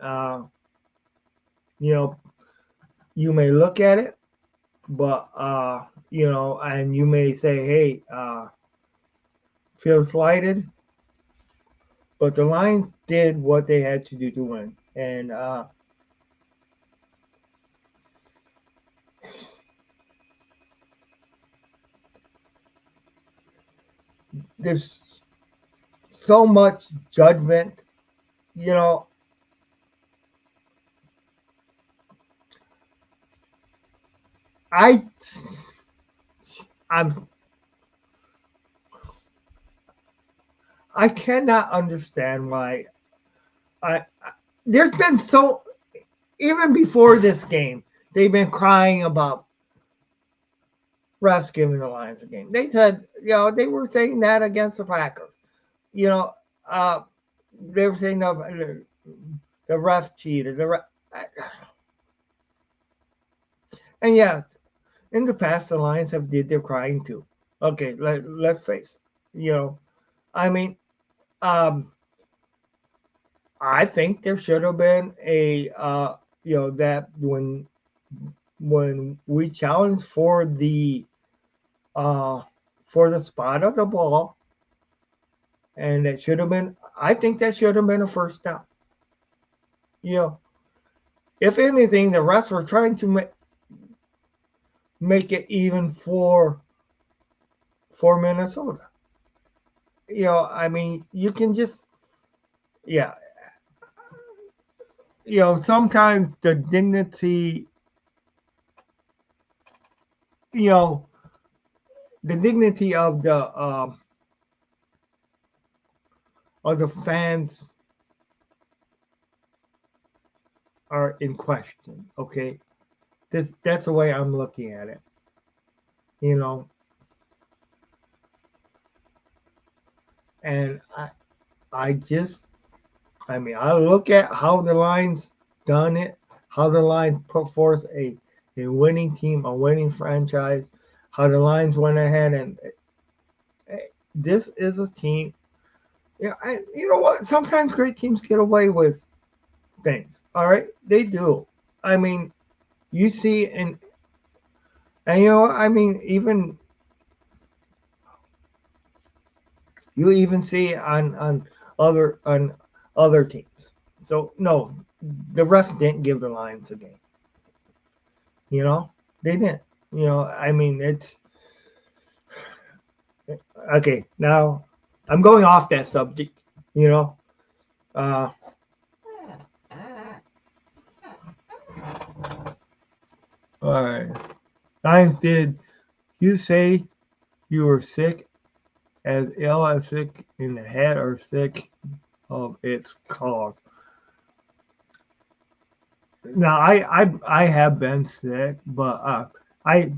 you know, you may look at it, but and you may say, hey, feel slighted, but the Lions did what they had to do to win, and there's so much judgment. You know, I I'm I cannot understand why I there's been so even before this game they've been crying about refs giving the Lions a game. They said they were saying that against the Packers. You know, uh, they were saying the refs cheated. And yeah, in the past the Lions have did their crying too. Okay, let's face it. I mean, um, I think there should have been a that when we challenged uh for the spot of the ball, and that should have been. I think that should have been a first down. You know, if anything, the refs were trying to make it even for Minnesota. I mean, you can just yeah. Sometimes the dignity, you know, the dignity of the fans are in question. Okay, that's the way I'm looking at it. You know, And I look at how the Lions done it, how the Lions put forth a winning team, a winning franchise, how the Lions went ahead and this is a team. You know what? Sometimes great teams get away with things. All right, they do. I mean, you see, and even you even see on other teams. So no, the refs didn't give the Lions a game. You know, they didn't. It's okay. Now, I'm going off that subject. You know, uh, all right. Lions, did you say you were sick, as ill as sick in the head or sick of its cause? Now, I have been sick, I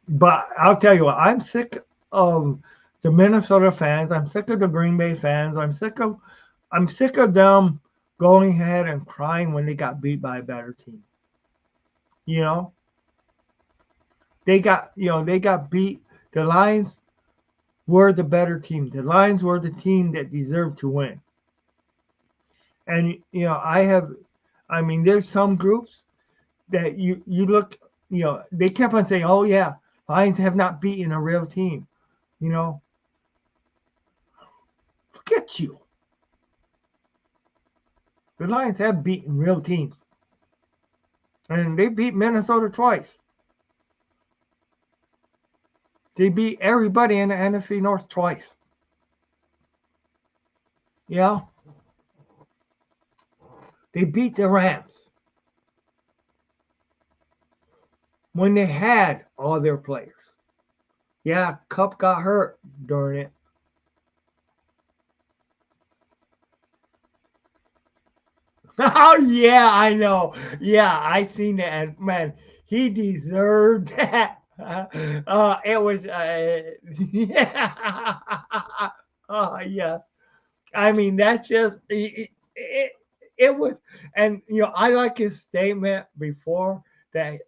but I'll tell you what, I'm sick of the Minnesota fans. I'm sick of the Green Bay fans. I'm sick of them going ahead and crying when they got beat by a better team. You know, they got beat. The Lions were the better team. The Lions were the team that deserved to win. And there's some groups that you look, they kept on saying, "Oh yeah, Lions have not beaten a real team." You know, forget you. The Lions have beaten real teams, and they beat Minnesota twice. They beat everybody in the NFC North twice. Yeah, they beat the Rams when they had all their players. Yeah, Cup got hurt during it. Oh yeah, I know. Yeah, I seen that. And man, he deserved that. It was yeah. Oh yeah. That's just it was. And I like his statement before that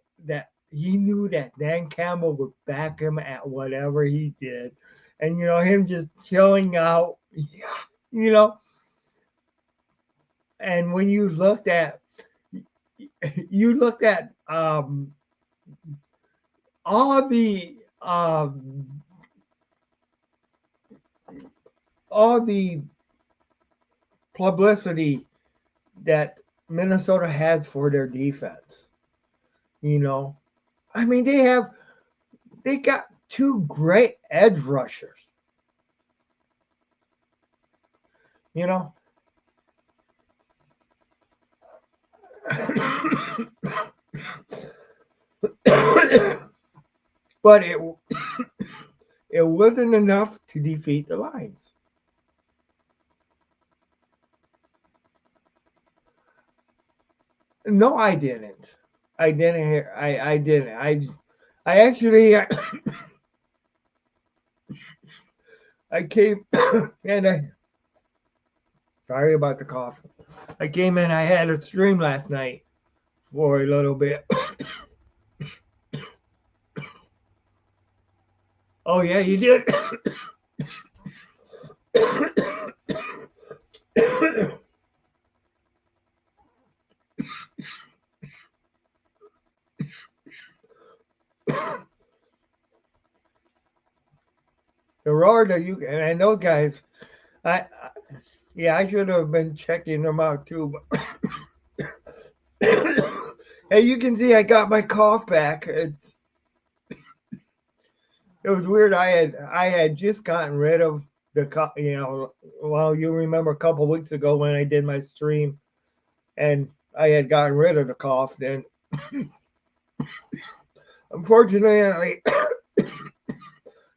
he knew that Dan Campbell would back him at whatever he did, and him just chilling out. Yeah, you know. And when you looked at all of the all the publicity that Minnesota has for their defense. You know, they got two great edge rushers. You know, but it wasn't enough to defeat the Lions. No, I didn't. I didn't hear. I didn't. I actually I came and I sorry about the cough. I came in. I had a stream last night for a little bit. Oh yeah, you did. The roar that you and those guys. I yeah, I should have been checking them out too. Hey, you can see I got my cough back. It was weird. I had just gotten rid of the cough. Well, you remember a couple weeks ago when I did my stream, and I had gotten rid of the cough. Then, unfortunately,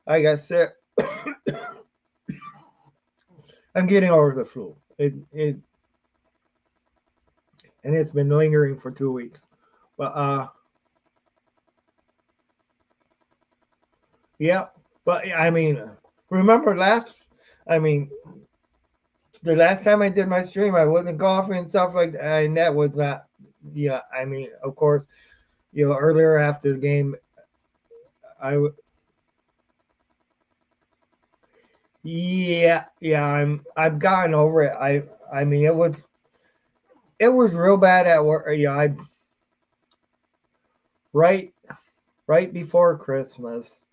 I got sick. I'm getting over the flu. And it's been lingering for 2 weeks. But yeah. But remember last. I mean, the last time I did my stream, I wasn't golfing and stuff like that, and that was not. Yeah, I mean, of course, earlier after the game, I yeah, I've gotten over it. I mean, it was real bad at work. Yeah, I right right before Christmas,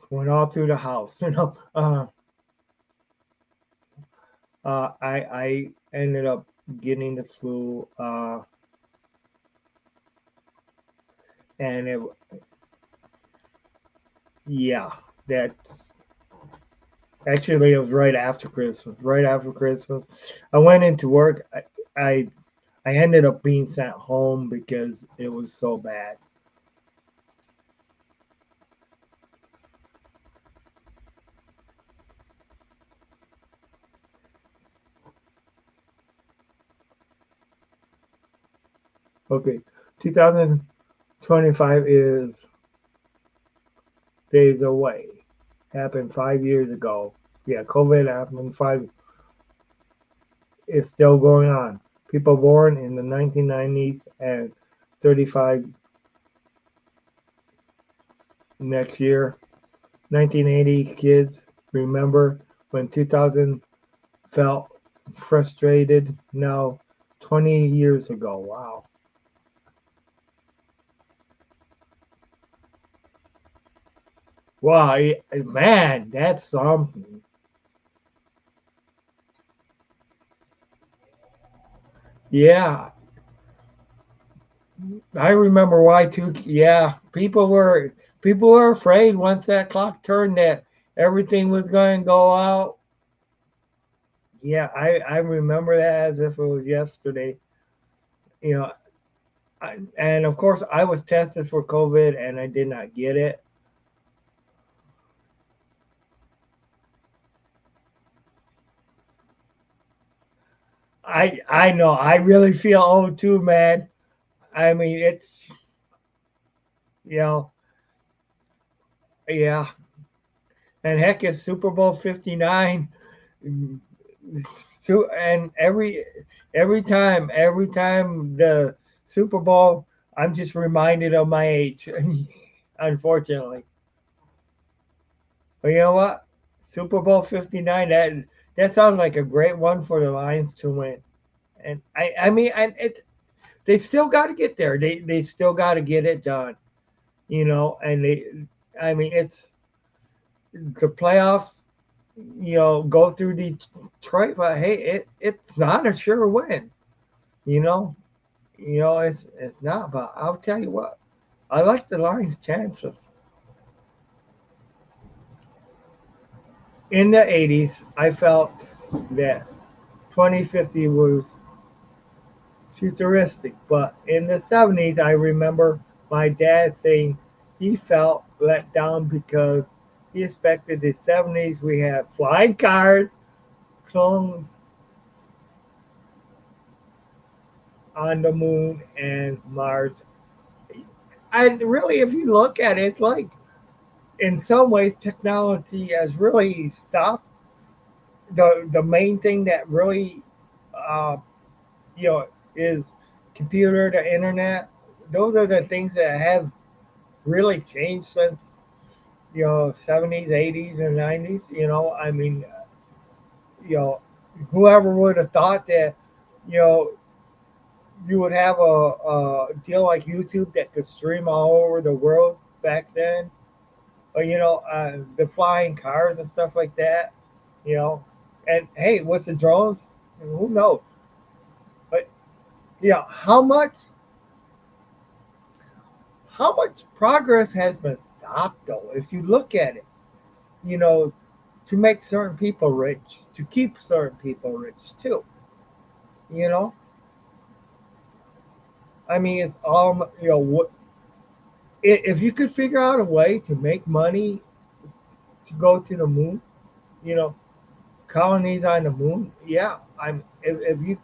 went all through the house. I ended up getting the flu, and yeah, that's actually, it was right after Christmas. Right after Christmas, I went into work. I I ended up being sent home because it was so bad. Okay, 2025 is days away. Happened 5 years ago. Yeah, COVID happened five. It's still going on. People born in the 1990s and 35 next year. 1980 kids remember when 2000 felt frustrated. Now, 20 years ago. Wow. Wow, man, that's something. Yeah, I remember Y2. Yeah, people were afraid once that clock turned that everything was going to go out. Yeah, I remember that as if it was yesterday. You know, and of course I was tested for COVID and I did not get it. I know I really feel old too, man. I mean, it's you know, yeah, and heck, it's Super Bowl 59. And every time the Super Bowl, I'm just reminded of my age, unfortunately. But you know what? Super Bowl 59. That sounds like a great one for the Lions to win. And I mean, and they still got to get there. They still got to get it done. And I mean, it's the playoffs. Go through Detroit, but hey, it's not a sure win. You know, it's not. But I'll tell you what, I like the Lions' chances. In the '80s, I felt that 2050 was futuristic, but in the '70s, I remember my dad saying he felt let down because he expected the '70s we had flying cars, clones on the moon, and Mars. And really, if you look at it, it's like in some ways technology has really stopped the main thing that really uh, you know is computer, the internet. Those are the things that have really changed since '70s, '80s, and '90s. I mean, you know, whoever would have thought that you know you would have a deal like YouTube that could stream all over the world back then. Or the flying cars and stuff like that. You know, and hey, with the drones, who knows? But how much progress has been stopped though? If you look at it, you know, to make certain people rich, to keep certain people rich too. You know, I mean, it's all what if you could figure out a way to make money to go to the moon, you know, colonies on the moon. Yeah, if you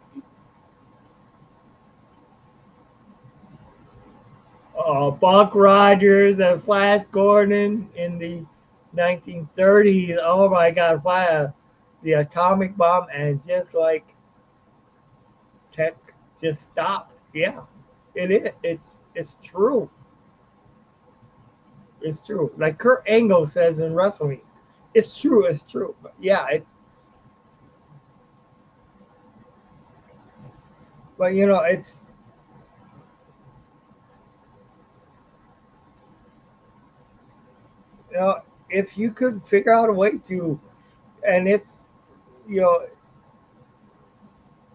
Buck Rogers and Flash Gordon in the 1930s. Oh my God, Flash! the atomic bomb, and just like tech just stopped. Yeah, it is. It's true. It's true. Like Kurt Angle says in wrestling, it's true. It's true. But yeah, but it's you know, if you could figure out a way to, and you know,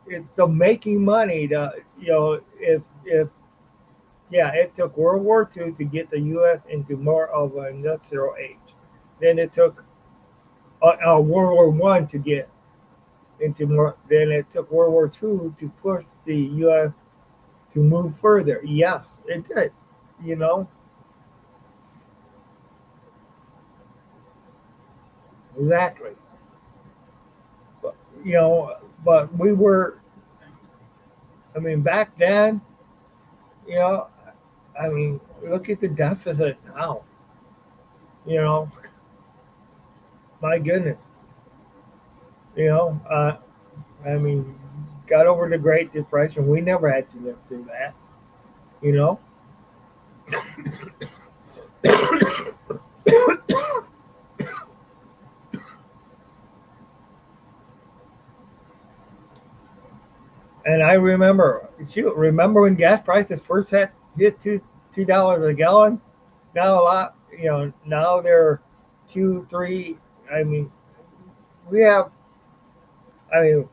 it's the making money. If yeah, it took World War II to get the U.S. into more of an industrial age. Then it took World War One to get into more. Then it took World War II to push the U.S. to move further. Yes, it did. You know, exactly. But, but we were. I mean, back then, you know, I mean, look at the deficit now. You know, my goodness. You know, I mean, got over the Great Depression. We never had to live through that. You know, and I remember. Shoot, remember when gas prices first hit $2 a gallon? Now a lot. Now they're 2, 3. I mean, we have. I mean,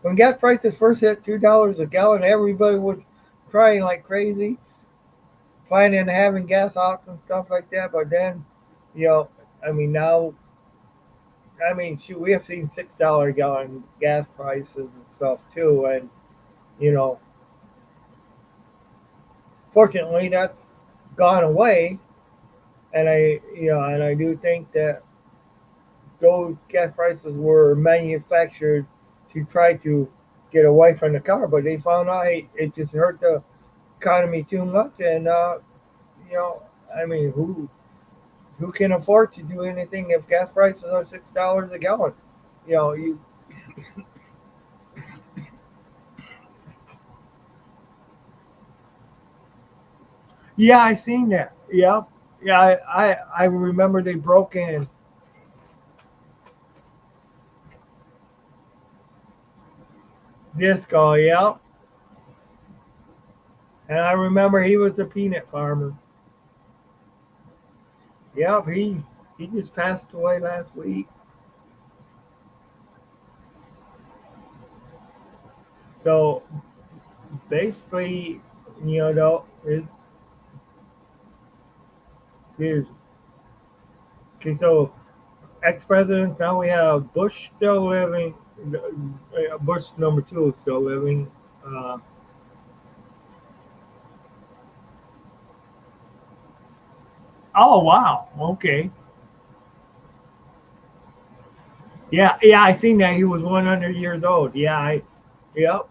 when gas prices first hit $2 a gallon, everybody was crying like crazy, planning on having gas ox and stuff like that. But then, you know, I mean now, I mean, shoot, we have seen $6 a gallon gas prices and stuff too, and you know, fortunately, that's gone away. And I do think that those gas prices were manufactured to try to get away from the car, but they found out it just hurt the economy too much, and you know, I mean, who can afford to do anything if gas prices are $6 a gallon? You. Yeah, I seen that. Yeah, yeah, I remember they broke in Disco. Yeah, and I remember he was a peanut farmer. Yep, he just passed away last week. So basically, though, here's okay. So ex-presidents, now we have Bush still living. Bush number two is still living. Uh, oh wow, okay. Yeah, yeah, I seen that he was 100 years old. Yeah, yep.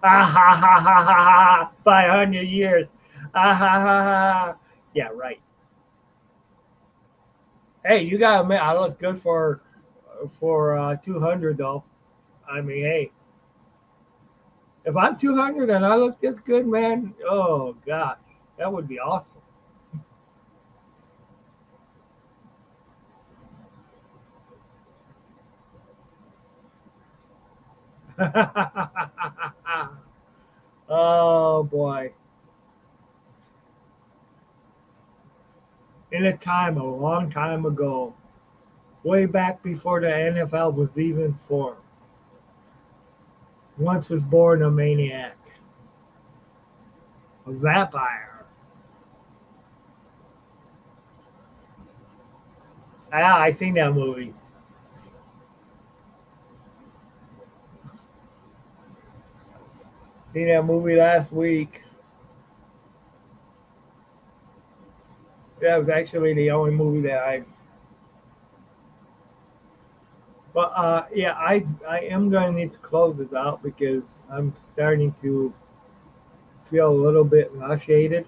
Ah ha ha ha ha ha! 500 years. Ah ha ha ha! Yeah, right. Hey, you gotta admit, I look good for 200 though. I mean, hey, if I'm 200 and I look this good, man, oh gosh, that would be awesome. Oh boy. In a time a long time ago, way back before the NFL was even formed, once was born a maniac, a vampire. Ah, I seen that movie. Seen that movie last week. That was actually the only movie that I. But yeah, I am gonna need to close this out because I'm starting to feel a little bit nauseated.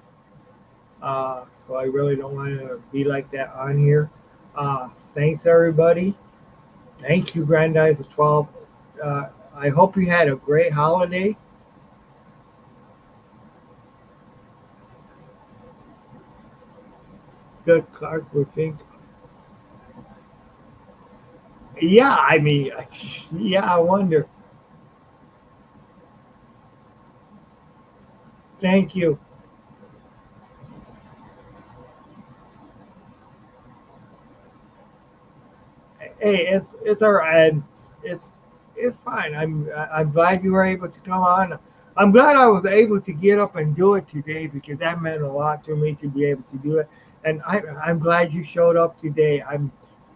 So I really don't want to be like that on here. Thanks, everybody. Thank you, Grandize of 12. I hope you had a great holiday. Good Clark would think. Yeah, I mean, yeah, I wonder. Thank you. Hey, it's all right. It's it's fine. I'm glad you were able to come on. I'm glad I was able to get up and do it today because that meant a lot to me to be able to do it. And I'm glad you showed up today.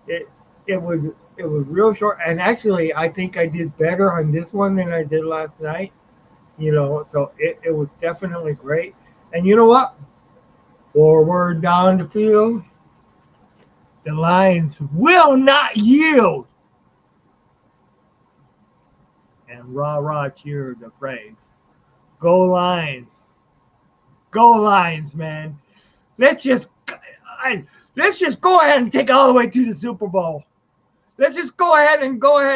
It it was it was real short. And actually, I think I did better on this one than I did last night. So it was definitely great. And you know what? Forward down the field, the Lions will not yield. And rah rah cheer the brave. Go Lions. Go Lions, man. Let's just I, let's just go ahead and take it all the way to the Super Bowl. Let's just go ahead and roar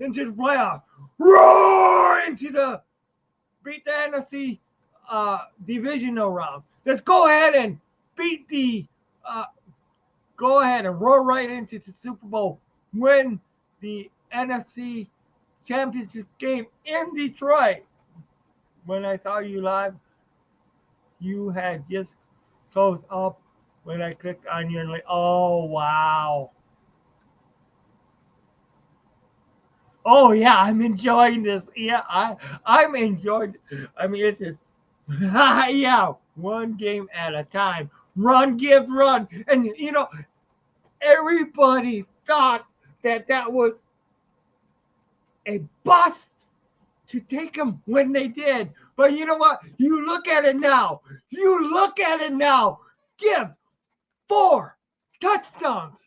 into the playoffs. Roar into the beat the NFC divisional round. Let's go ahead and beat the uh, go ahead and roar right into the Super Bowl. Win the NFC championship game in Detroit. When I saw you live, you had just closed up when I clicked on you and like, oh wow. Oh yeah, I'm enjoying this. Yeah, I'm enjoying. I mean, it's just, yeah, one game at a time. Run, give, run, and everybody thought that was a bust to take them when they did. But you know what? You look at it now. You look at it now. Give 4 touchdowns.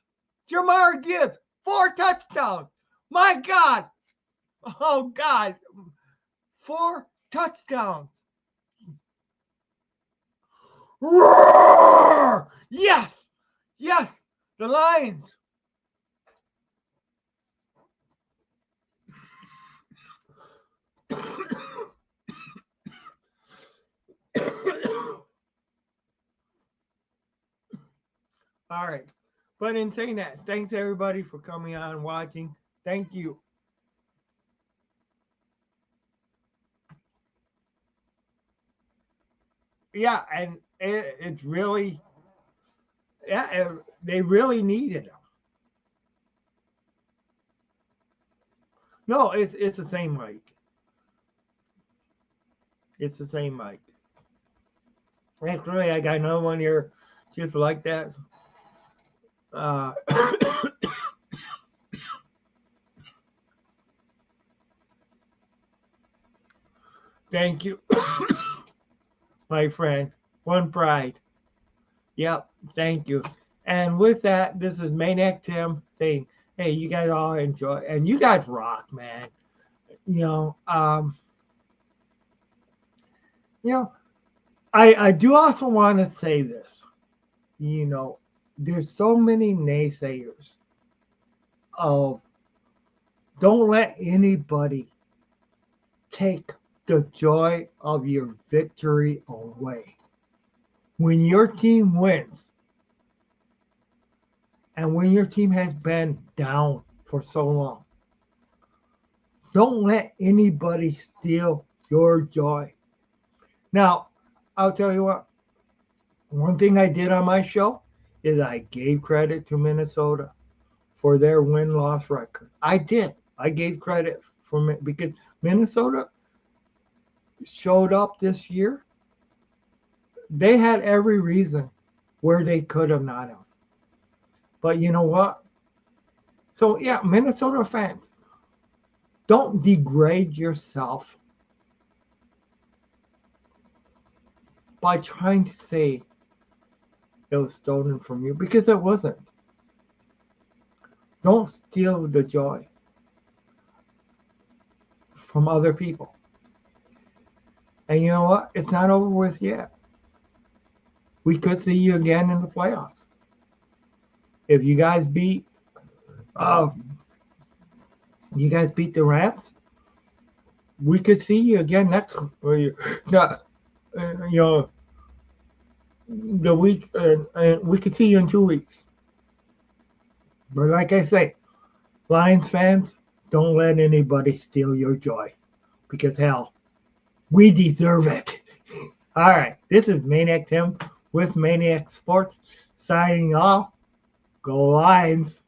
Jamar Gibbs, 4 touchdowns. My God. Oh, God. 4 touchdowns. Roar! Yes. Yes. The Lions. All right. But in saying that, thanks everybody for coming on and watching. Thank you. Yeah, and it's really, yeah, they really needed them. No, it's the same mic. It's the same mic. Actually, I got another one here just like that. Uh, thank you, my friend. One pride. Yep, thank you. And with that, this is Maniac Tim saying, hey, you guys all enjoy, and you guys rock, man. You know, um, you know, I do also want to say this. You know, there's so many naysayers of don't let anybody take the joy of your victory away. When your team wins, and when your team has been down for so long, don't let anybody steal your joy. Now, I'll tell you what, one thing I did on my show is I gave credit to Minnesota for their win-loss record. I did. I gave credit for because Minnesota showed up this year. They had every reason where they could have not have. But you know what? So yeah, Minnesota fans, don't degrade yourself by trying to say it was stolen from you because it wasn't. Don't steal the joy from other people. And you know what? It's not over with yet. we could see you again in the playoffs. If you guys beat the Rams, we could see you again next the week. We could see you in 2 weeks. But like I say, Lions fans, don't let anybody steal your joy, because hell, we deserve it. All right, this is Maniac Tim with Maniac Sports signing off. Go Lions.